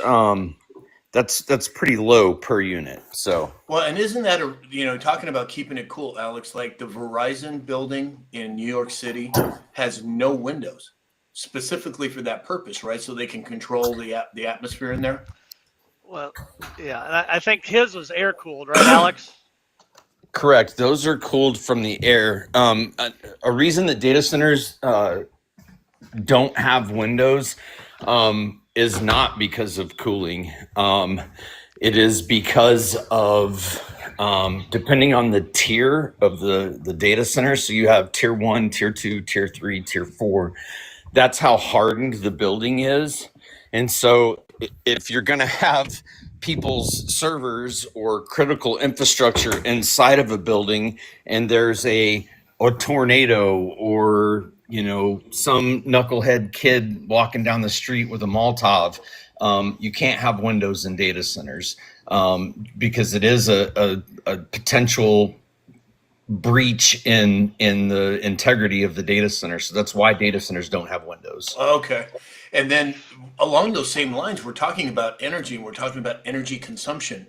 pretty low per unit. So well, and isn't that talking about keeping it cool, Alex? Like the Verizon building in New York City has no windows, specifically for that purpose, right? So they can control the atmosphere in there. Well, yeah, and I think his was air cooled, right, Alex? Correct. Those are cooled from the air. A reason that data centers don't have windows is not because of cooling. It is because of depending on the tier of the data center. So you have tier 1, tier 2, tier 3, tier 4. That's how hardened the building is. And so if you're going to have people's servers or critical infrastructure inside of a building, and there's a tornado or some knucklehead kid walking down the street with a Molotov, you can't have windows in data centers, because it is a potential breach in the integrity of the data center. So that's why data centers don't have windows. Okay. And then along those same lines, we're talking about energy and we're talking about energy consumption.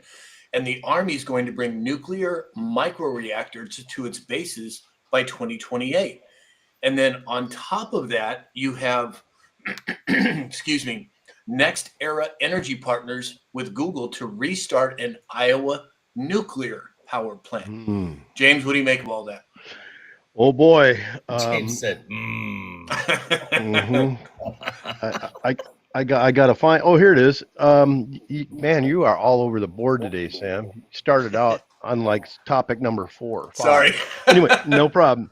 And the Army is going to bring nuclear microreactors to its bases by 2028. And then on top of that, you have, excuse me, Next Era Energy partners with Google to restart an Iowa nuclear power plant. Mm. James, what do you make of all that? Oh boy. James said, Mhm. I got to find. Oh, here it is. Man, you are all over the board today, Sam. You started out on like topic number 4 or 5. Sorry. Anyway, no problem.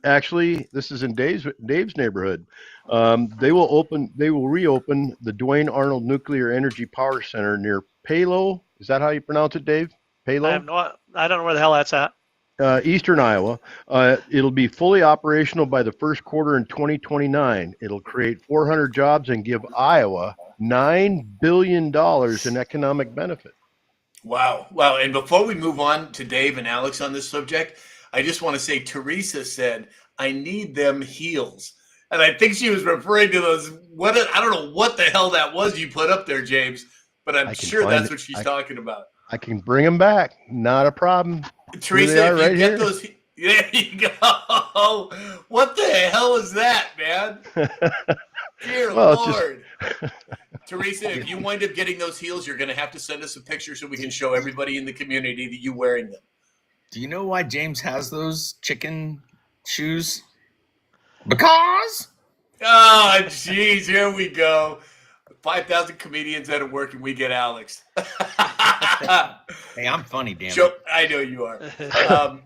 Actually, this is in Dave's neighborhood. They will reopen the Duane Arnold Nuclear Energy Power Center near Palo. Is that how you pronounce it, Dave? Palo? I don't know where the hell that's at. Eastern Iowa. It'll be fully operational by the first quarter in 2029. It'll create 400 jobs and give Iowa $9 billion in economic benefit. Wow. Wow. And before we move on to Dave and Alex on this subject, I just want to say Teresa said, I need them heels. And I think she was referring to those. I don't know what the hell that was you put up there, James, but I'm sure that's what she's talking about. I can bring them back. Not a problem. Teresa, if you right get here. those, there you go. What the hell is that, man? Dear Lord. Teresa, if you wind up getting those heels, you're going to have to send us a picture so we can show everybody in the community that you're wearing them. do you know why James has those chicken shoes? Because Oh, jeez, here we go. 5,000 comedians at work and we get Alex. hey, I'm funny, damn Sure, it. I know you are.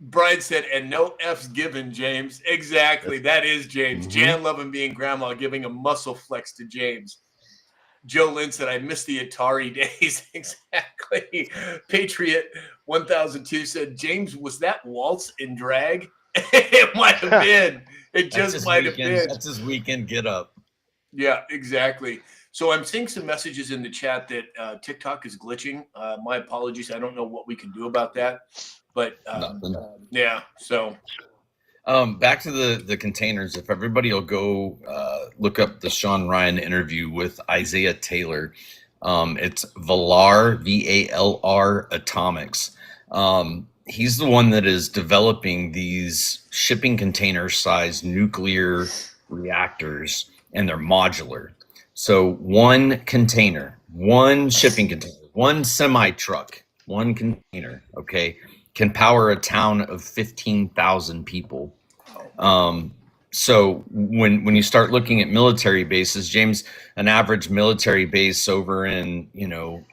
Brian said, and no F's given, James. Exactly. That is James. Mhm. Jan loving being grandma, giving a muscle flex to James. Joe Lynn said, I miss the Atari days. Exactly. Patriot 1002 said, James, was that waltz in drag? It might have been. It just might have been. That's his weekend get up. Yeah, exactly. So I'm seeing some messages in the chat that TikTok is glitching. My apologies. I don't know what we can do about that. But Nothing. yeah, so Back to the containers. If everybody will go look up the Sean Ryan interview with Isaiah Taylor, it's Valar, VALR Atomics. He's the one that is developing these shipping container size nuclear reactors, and they're modular. So one container, one shipping container, one semi truck, one container, okay, can power a town of 15,000 people. So when you start looking at military bases, James, an average military base over in,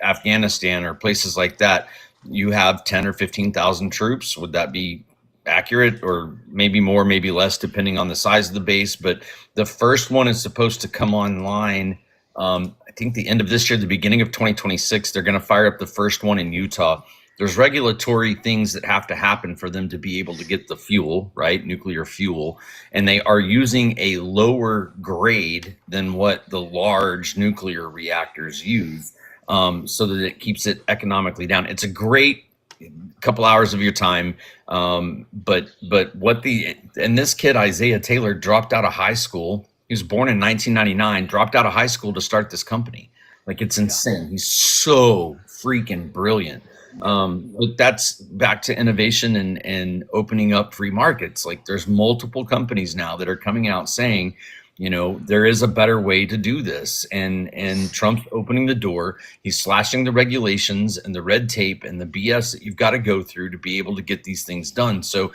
Afghanistan or places like that, you have 10 or 15,000 troops. Would that be accurate? Or maybe more, maybe less, depending on the size of the base. But the first one is supposed to come online, I think the end of this year, the beginning of 2026. They're going to fire up the first one in Utah. There's regulatory things that have to happen for them to be able to get the fuel, right? Nuclear fuel. And they are using a lower grade than what the large nuclear reactors use, so that it keeps it economically down. It's a great couple hours of your time. But this kid, Isaiah Taylor, dropped out of high school. He was born in 1999, dropped out of high school to start this company. Like, it's insane. He's so freaking brilliant. But that's back to innovation and opening up free markets. Like, there's multiple companies now that are coming out saying, there is a better way to do this. And Trump's opening the door. He's slashing the regulations and the red tape and the BS that you've got to go through to be able to get these things done. So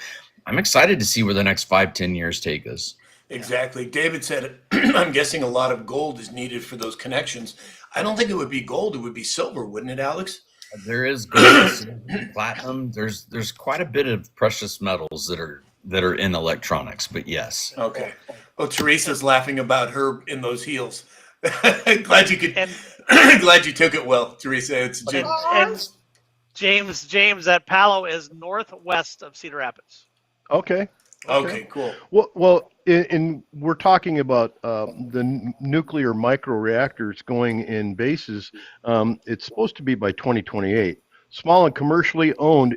I'm excited to see where the next 5-10 years take us. Exactly. David said, I'm guessing a lot of gold is needed for those connections. I don't think it would be gold. It would be silver, wouldn't it, Alex? There is gold, silver, platinum. There's quite a bit of precious metals that are in electronics, but yes. Okay. Oh, Teresa's laughing about her in those heels. Glad you took it well, Teresa. It's And James, that Palo is northwest of Cedar Rapids. Okay, cool. Well, we're talking about the nuclear microreactors going in bases. It's supposed to be by 2028. Small and commercially owned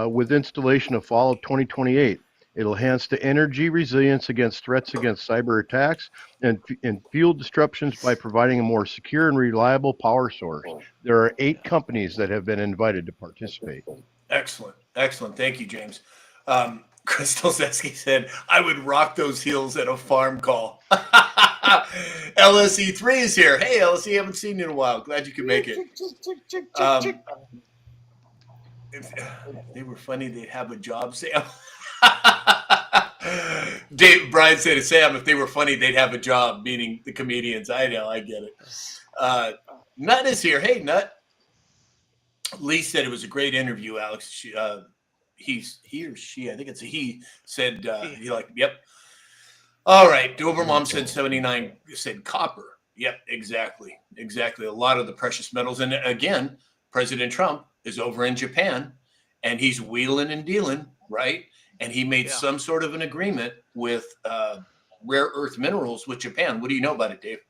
with installation of fall of 2028. It'll enhance the energy resilience against threats against cyber attacks and fuel disruptions by providing a more secure and reliable power source. There are 8 companies that have been invited to participate. Excellent. Excellent. Thank you, James. Crystal Zesky said, I would rock those heels at a farm call. LSE3 is here. Hey, LSE, haven't seen you in a while. Glad you could make it. If they were funny, they'd have a job, Sam. Brian said to Sam, if they were funny, they'd have a job, meaning the comedians. I know, I get it. Nut is here. Hey, Nut. Lee said it was a great interview, Alex. He or she, I think it's a he, said, yep. All right. Dobermom said 79, said copper. Yep, exactly. Exactly. A lot of the precious metals. And again, President Trump is over in Japan and he's wheeling and dealing, right? And he made some sort of an agreement with rare earth minerals with Japan. What do you know about it, Dave?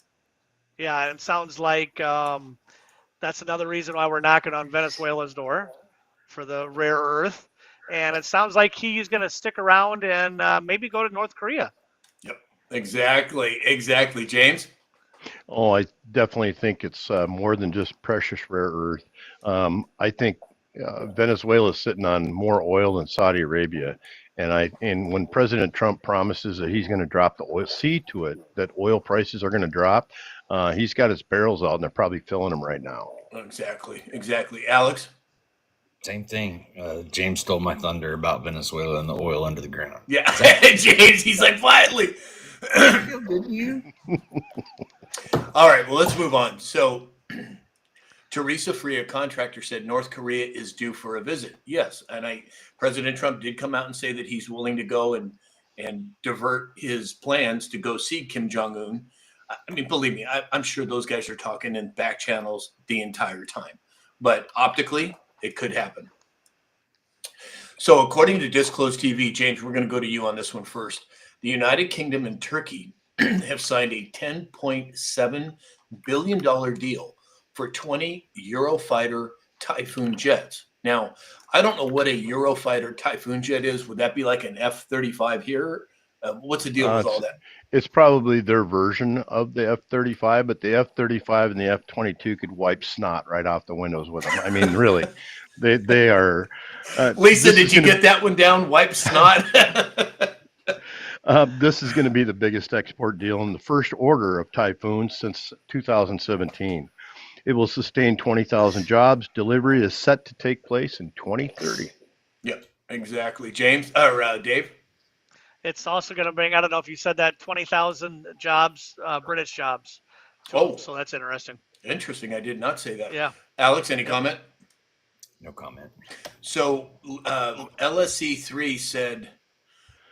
Yeah, it sounds like that's another reason why we're knocking on Venezuela's door for the rare earth. And it sounds like he's going to stick around and maybe go to North Korea. Yep, exactly. Exactly. James? Oh, I definitely think it's more than just precious rare earth. I think Venezuela is sitting on more oil than Saudi Arabia. And when President Trump promises that he's going to drop the oil, see to it that oil prices are going to drop, he's got his barrels out and they're probably filling them right now. Exactly. Exactly. Alex? Same thing. James stole my thunder about Venezuela and the oil under the ground. Yeah, James, he's like, finally. Did you? All right, well, let's move on. So, Teresa Free, a contractor, said North Korea is due for a visit. Yes, and President Trump did come out and say that he's willing to go and divert his plans to go see Kim Jong-un. I mean, believe me, I'm sure those guys are talking in back channels the entire time. But optically, it could happen. So according to Disclosed TV, James, we're going to go to you on this one first. The United Kingdom and Turkey have signed a $10.7 billion deal for 20 Eurofighter Typhoon jets. Now, I don't know what a Eurofighter Typhoon jet is. Would that be like an F-35 here? What's the deal with all that? It's probably their version of the F-35, but the F-35 and the F-22 could wipe snot right off the windows with them. I mean, really, they are. Lisa, did you get that one down? Wipe snot? This is going to be the biggest export deal in the first order of Typhoons since 2017. It will sustain 20,000 jobs. Delivery is set to take place in 2030. Yep, exactly. James or Dave? It's also going to bring, I don't know if you said that, 20,000 jobs, British jobs. So that's interesting. Interesting. I did not say that. Yeah. Alex, any comment? No comment. So LSE3 said,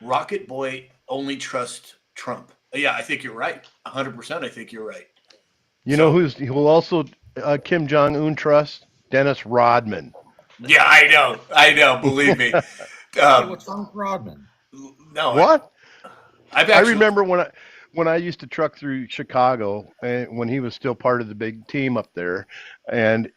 Rocket Boy only trusts Trump. Yeah, I think you're right. 100%. I think you're right. You know who will also Kim Jong-un trust? Dennis Rodman. Yeah, I know. Believe me. What's wrong with Rodman? No. What? I remember when I used to truck through Chicago and when he was still part of the big team up there, and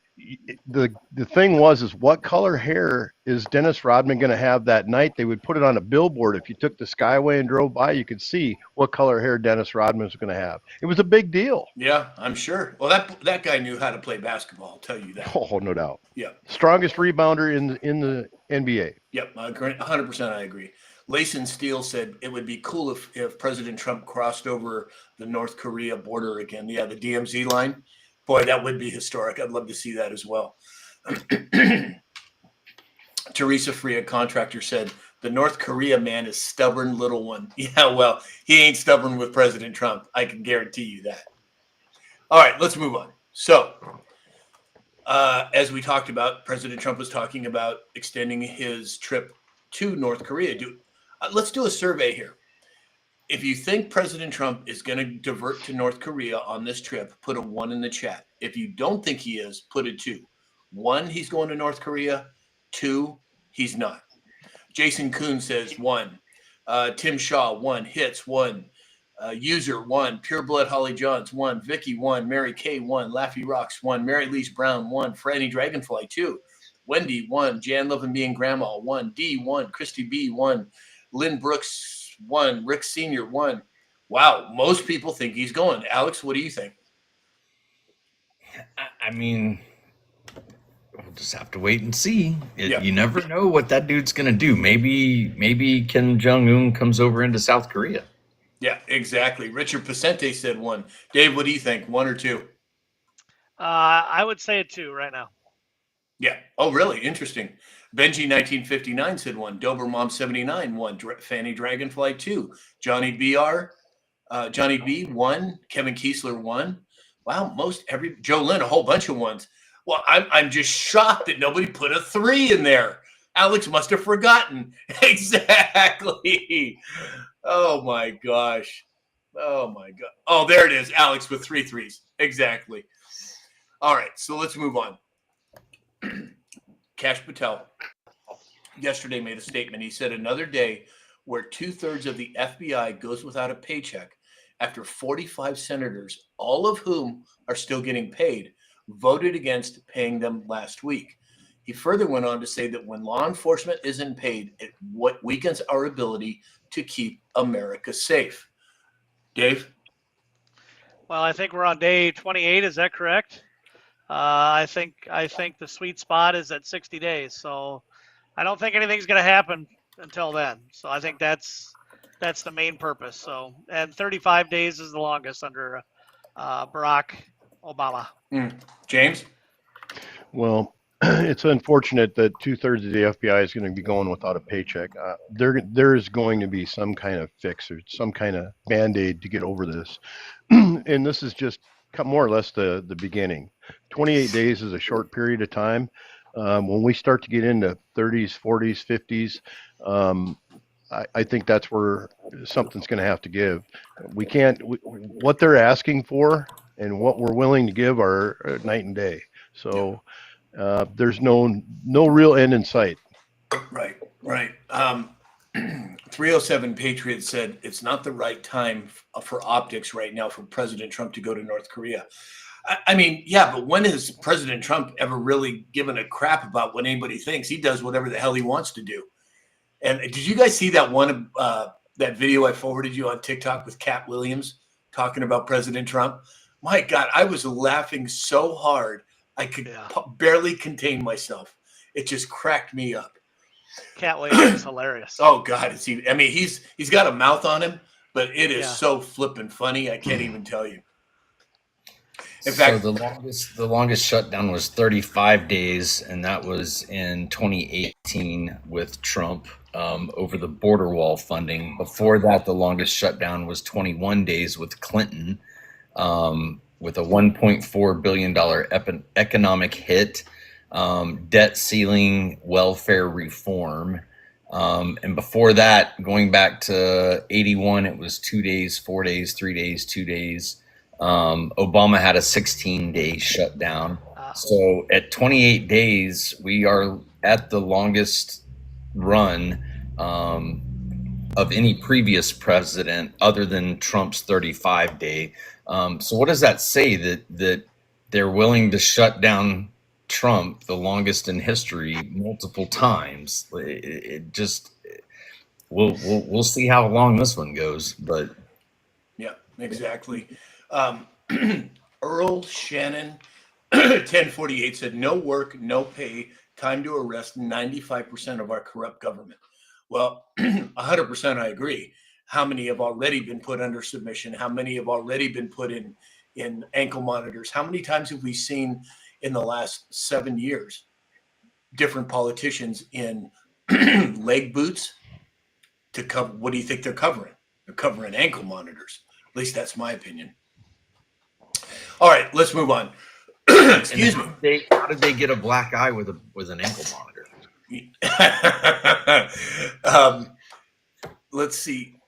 the thing is what color hair is Dennis Rodman going to have that night? They would put it on a billboard. If you took the Skyway and drove by, you could see what color hair Dennis Rodman was going to have. It was a big deal. Yeah, I'm sure. Well, that guy knew how to play basketball. I'll tell you that. Oh, no doubt. Yeah. Strongest rebounder in the NBA. Yep, 100%. I agree. Layson Steele said it would be cool if President Trump crossed over the North Korea border again. Yeah, the DMZ line. Boy, that would be historic. I'd love to see that as well. Teresa Free, a contractor, said, the North Korea man is stubborn little one. Yeah, well, he ain't stubborn with President Trump. I can guarantee you that. All right, let's move on. So, as we talked about, President Trump was talking about extending his trip to North Korea. Let's do a survey here. If you think President Trump is going to divert to North Korea on this trip, put a 1 in the chat. If you don't think he is, put a 2. 1, he's going to North Korea. 2, he's not. Jason Kuhn says 1. Tim Shaw, 1. Hits, 1. User, 1. Pureblood Holly Johns, 1. Vicky, 1. Mary Kay, 1. Laffy Rocks, 1. Mary Lise Brown, 1. Franny Dragonfly, 2. Wendy, 1. Jan Loving Me and Grandma, 1. D, 1. Christy B, 1. Lynn Brooks, 1. Rick Sr., 1. Wow, most people think he's going. Alex, what do you think? I mean, we'll just have to wait and see. Yeah. You never know what that dude's going to do. Maybe Kim Jong-un comes over into South Korea. Yeah, exactly. Richard Pacente said 1. Dave, what do you think? 1 or 2? I would say a 2 right now. Yeah. Oh, really? Interesting. Benji 1959 said 1. Dobermom 79 1. Fanny Dragonfly 2. Johnny B 1. Kevin Kiesler 1. Wow, Joe Lynn, a whole bunch of 1s. Well, I'm just shocked that nobody put a 3 in there. Alex must have forgotten. Exactly. Oh my gosh. Oh my God. Oh, there it is. Alex with 3 3s. Exactly. All right, so let's move on. Kash Patel yesterday made a statement. He said another day where 2/3 of the FBI goes without a paycheck after 45 senators, all of whom are still getting paid, voted against paying them last week. He further went on to say that when law enforcement isn't paid, it weakens our ability to keep America safe. Dave? Well, I think we're on day 28. Is that correct? I think the sweet spot is at 60 days. So I don't think anything's going to happen until then. So I think that's the main purpose. So, and 35 days is the longest under Barack Obama. James? Well, it's unfortunate that 2/3 of the FBI is going to be going without a paycheck. There is going to be some kind of fix or some kind of Band-Aid to get over this. And this is just more or less the beginning. 28 days is a short period of time. When we start to get into 30s, 40s, 50s, I think that's where something's going to have to give. What they're asking for and what we're willing to give are night and day. So there's no real end in sight. Right. 307 Patriot said it's not the right time for optics right now for President Trump to go to North Korea. I mean, yeah, but when has President Trump ever really given a crap about what anybody thinks? He does whatever the hell he wants to do. And did you guys see that one that video I forwarded you on TikTok with Cat Williams talking about President Trump? My God, I was laughing so hard I could barely contain myself. It just cracked me up. Cat Williams is hilarious. Oh God, he's got a mouth on him, but it is so flippin' funny. I can't even tell you. In fact, the longest shutdown was 35 days, and that was in 2018 with Trump over the border wall funding. Before that, the longest shutdown was 21 days with Clinton, with a $1.4 billion economic hit, debt ceiling, welfare reform. And before that, going back to 81, it was 2 days, 4 days, 3 days, 2 days. Obama had a 16-day shutdown. So at 28 days, we are at the longest run of any previous president other than Trump's 35-day. So what does that say? That they're willing to shut down Trump, the longest in history, multiple times? It just we'll see how long this one goes. But yeah, exactly. Earl Shannon 1048 said no work, no pay, time to arrest 95% of our corrupt government. Well, 100% I agree. How many have already been put under submission? How many have already been put in ankle monitors? How many times have we seen in the last 7 years different politicians in leg boots to cover? What do you think they're covering? They're covering ankle monitors. At least that's my opinion. All right, let's move on. Excuse me. How did they get a black eye with an ankle monitor? Let's see.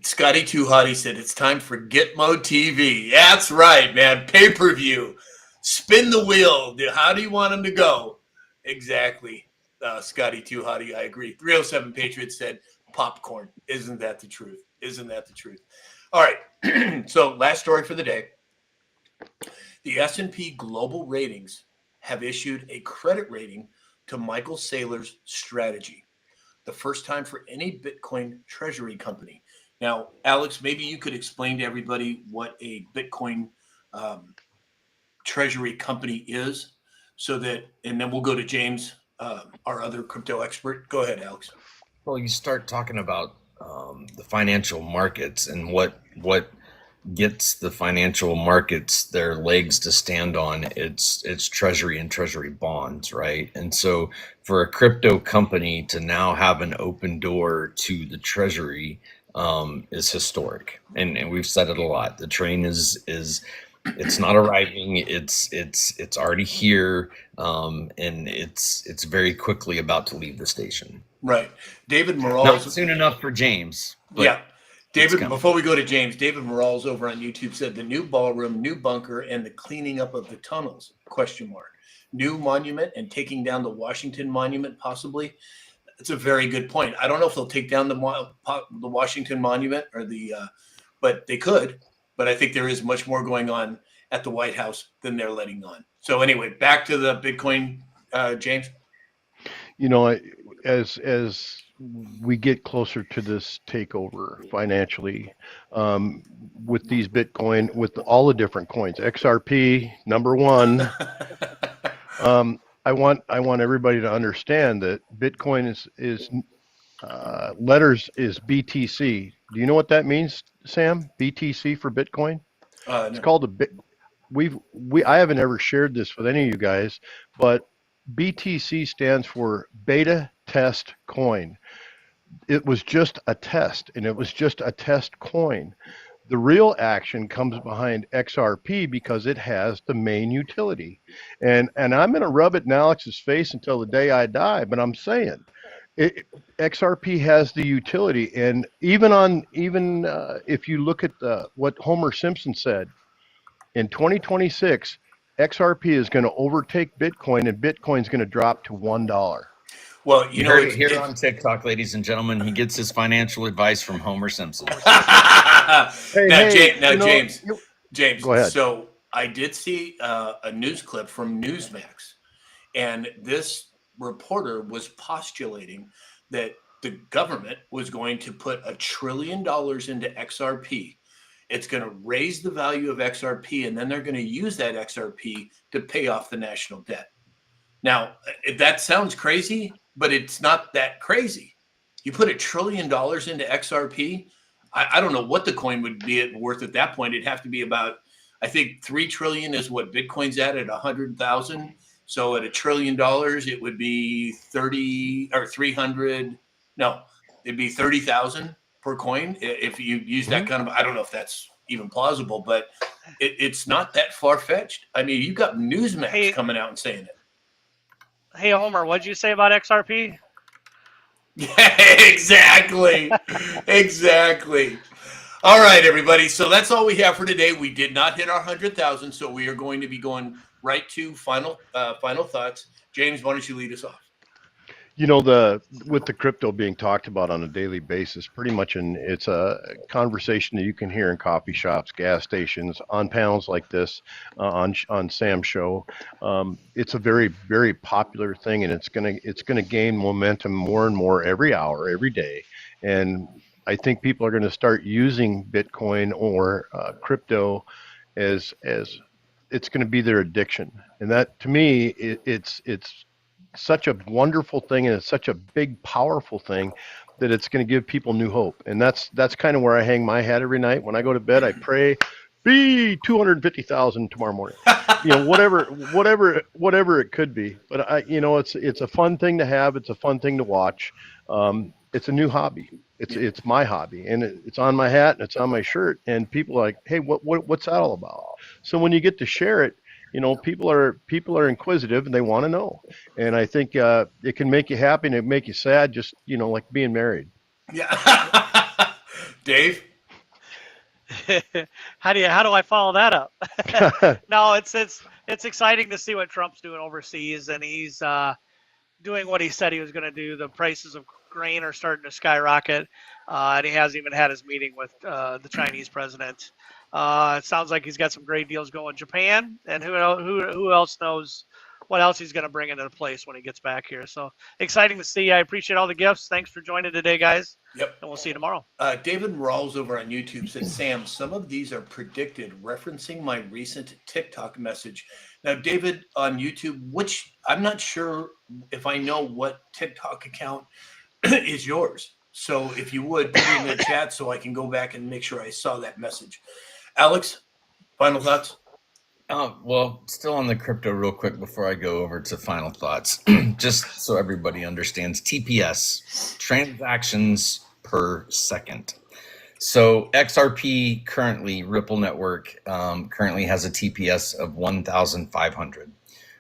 Scotty Too Hottie said it's time for Gitmo TV. That's right, man. Pay-per-view. Spin the wheel. How do you want them to go? Exactly. Scotty Too Hottie, I agree. 307 Patriots said popcorn. Isn't that the truth? Isn't that the truth? All right. So last story for the day. The S&P Global Ratings have issued a credit rating to Michael Saylor's strategy. The first time for any Bitcoin treasury company. Now, Alex, maybe you could explain to everybody what a Bitcoin treasury company is, so that, and then we'll go to James, our other crypto expert. Go ahead, Alex. Well, you start talking about the financial markets and what gets the financial markets their legs to stand on. It's treasury and treasury bonds, right? And so for a crypto company to now have an open door to the treasury is historic, and we've said it a lot. The train is it's not arriving. It's already here, and it's very quickly about to leave the station. Right. David Morales. Not soon enough for James. But yeah. David, before we go to James, David Morales over on YouTube said the new ballroom, new bunker, and the cleaning up of the tunnels, ? New monument and taking down the Washington Monument, possibly. That's a very good point. I don't know if they'll take down the Washington Monument or but they could. But I think there is much more going on at the White House than they're letting on. So anyway, back to the Bitcoin, James. As we get closer to this takeover financially, with these Bitcoin, with all the different coins, XRP number one. I want everybody to understand that Bitcoin is letters is BTC. Do you know what that means, Sam? BTC for Bitcoin? It's No. called a bit. I haven't ever shared this with any of you guys, but BTC stands for Beta Test Coin. It was just a test, and it was just a test coin. The real action comes behind XRP because it has the main utility. And I'm going to rub it in Alex's face until the day I die, but I'm saying XRP has the utility. And even if you look at what Homer Simpson said, in 2026, XRP is going to overtake Bitcoin, and Bitcoin's going to drop to $1. Well, You heard it here on TikTok, ladies and gentlemen. He gets his financial advice from Homer Simpson. James, go ahead. So I did see a news clip from Newsmax, and this reporter was postulating that the government was going to put $1 trillion into XRP. It's going to raise the value of XRP, and then they're going to use that XRP to pay off the national debt. Now, that sounds crazy, but it's not that crazy. You put $1 trillion into XRP, I don't know what the coin would be worth at that point. It'd have to be about, I think 3 trillion is what Bitcoin's at 100,000. So at $1 trillion, it would be 30 or 300. No, it'd be 30,000 per coin if you use that kind of. I don't know if that's even plausible, but it's not that far fetched. I mean, you got Newsmax coming out and saying it. Hey, Homer, what'd you say about XRP? Yeah, exactly. Exactly. All right, everybody. So that's all we have for today. We did not hit our 100,000, so we are going to be going right to final thoughts. James, why don't you lead us off? With the crypto being talked about on a daily basis, pretty much it's a conversation that you can hear in coffee shops, gas stations, on panels like this, on Sam's show. It's a very, very popular thing, and it's gonna gain momentum more and more every hour, every day. And I think people are going to start using Bitcoin or crypto as it's going to be their addiction. And that, to me, it's such a wonderful thing, and it's such a big, powerful thing that it's going to give people new hope. And that's kind of where I hang my hat every night. When I go to bed, I pray, be 250,000 tomorrow morning. Whatever it could be. But it's a fun thing to have. It's a fun thing to watch. It's a new hobby. It's my hobby, and it's on my hat and it's on my shirt. And people are like, hey, what's that all about? So when you get to share it, people are inquisitive and they want to know. And I think it can make you happy and it make you sad, just like being married. Yeah. Dave? How do I follow that up? No, it's exciting to see what Trump's doing overseas, and he's doing what he said he was going to do. The prices of grain are starting to skyrocket, and he hasn't even had his meeting with the Chinese president. It sounds like he's got some great deals going. Japan, and who else knows what else he's going to bring into place when he gets back here. So exciting to see. I appreciate all the gifts. Thanks for joining today, guys. Yep. And we'll see you tomorrow. David Rawls over on YouTube said, Sam, some of these are predicted, referencing my recent TikTok message. Now, David, on YouTube, which I'm not sure if I know what TikTok account is yours. So if you would put it in the chat so I can go back and make sure I saw that message. Alex, final thoughts? Well, still on the crypto real quick before I go over to final thoughts, just so everybody understands, TPS, transactions per second. So XRP currently, Ripple Network currently has a TPS of 1,500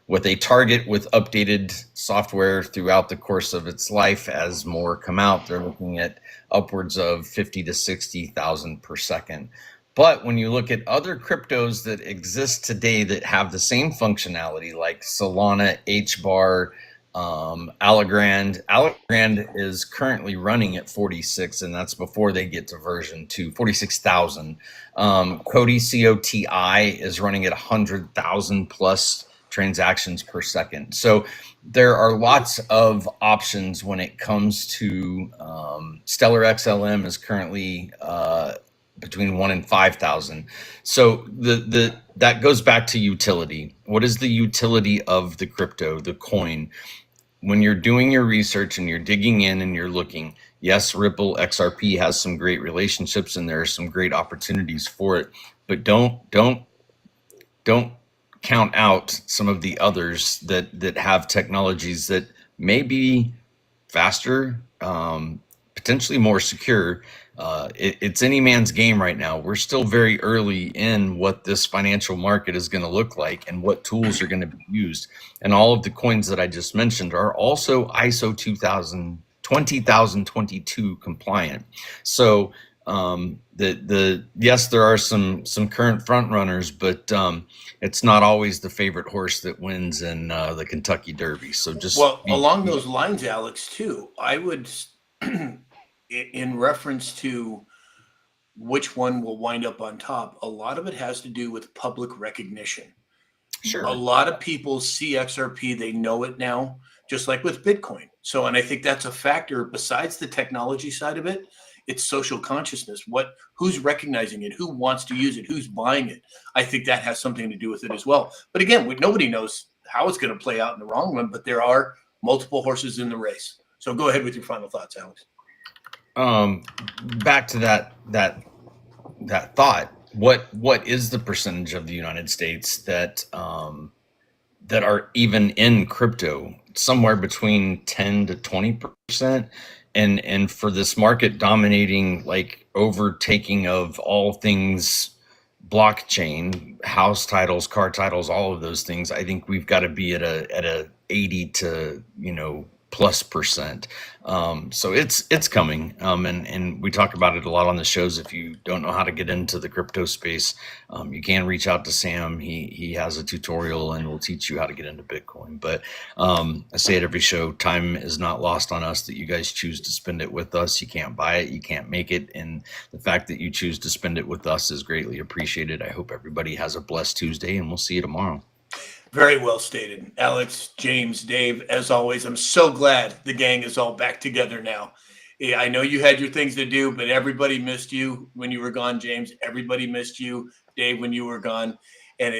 with a target with updated software throughout the course of its life. As more come out, they're looking at upwards of 50 to 60,000 per second. But when you look at other cryptos that exist today that have the same functionality, like Solana, HBAR, Algorand is currently running at 46, and that's before they get to version 2, 46,000. Cody COTI is running at 100,000 plus transactions per second. So there are lots of options when it comes to Stellar XLM is currently between 1 and 5,000. So that goes back to utility. What is the utility of the crypto, the coin? When you're doing your research and you're digging in and you're looking, yes, Ripple XRP has some great relationships and there are some great opportunities for it, but don't count out some of the others that have technologies that may be faster, potentially more secure. It's any man's game right now. We're still very early in what this financial market is going to look like and what tools are going to be used. And all of the coins that I just mentioned are also ISO 20022 compliant. So yes, there are some current front runners, but it's not always the favorite horse that wins in the Kentucky Derby. So along those lines, Alex, too, I would, in reference to which one will wind up on top, a lot of it has to do with public recognition. Sure. A lot of people see XRP, they know it now, just like with Bitcoin. So, and I think that's a factor besides the technology side of it. It's social consciousness. Who's recognizing it? Who wants to use it? Who's buying it? I think that has something to do with it as well. But again, nobody knows how it's going to play out in the long run, but there are multiple horses in the race. So go ahead with your final thoughts, Alex. Back to that thought. What is the percentage of the United States that are even in crypto? Somewhere between 10 to 20%. And for this market dominating, like overtaking of all things blockchain, house titles, car titles, all of those things, I think we've got to be at a 80 to plus percent. So it's coming. And we talk about it a lot on the shows. If you don't know how to get into the crypto space, you can reach out to Sam. He has a tutorial and will teach you how to get into Bitcoin. But I say it every show, time is not lost on us that you guys choose to spend it with us. You can't buy it, you can't make it. And the fact that you choose to spend it with us is greatly appreciated. I hope everybody has a blessed Tuesday, and we'll see you tomorrow. Very well stated. Alex, James, Dave, as always, I'm so glad the gang is all back together now. Yeah, I know you had your things to do, but everybody missed you when you were gone, James. Everybody missed you, Dave, when you were gone. And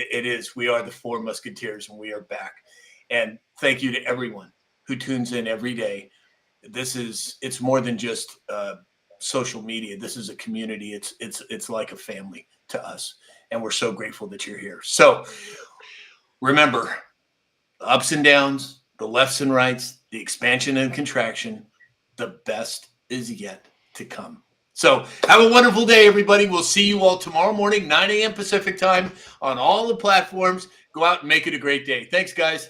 we are the Four Musketeers, and we are back. And thank you to everyone who tunes in every day. It's more than just social media. This is a community. It's like a family to us. And we're so grateful that you're here. So, remember, the ups and downs, the lefts and rights, the expansion and contraction, the best is yet to come. So have a wonderful day, everybody. We'll see you all tomorrow morning, 9 a.m. Pacific time on all the platforms. Go out and make it a great day. Thanks, guys.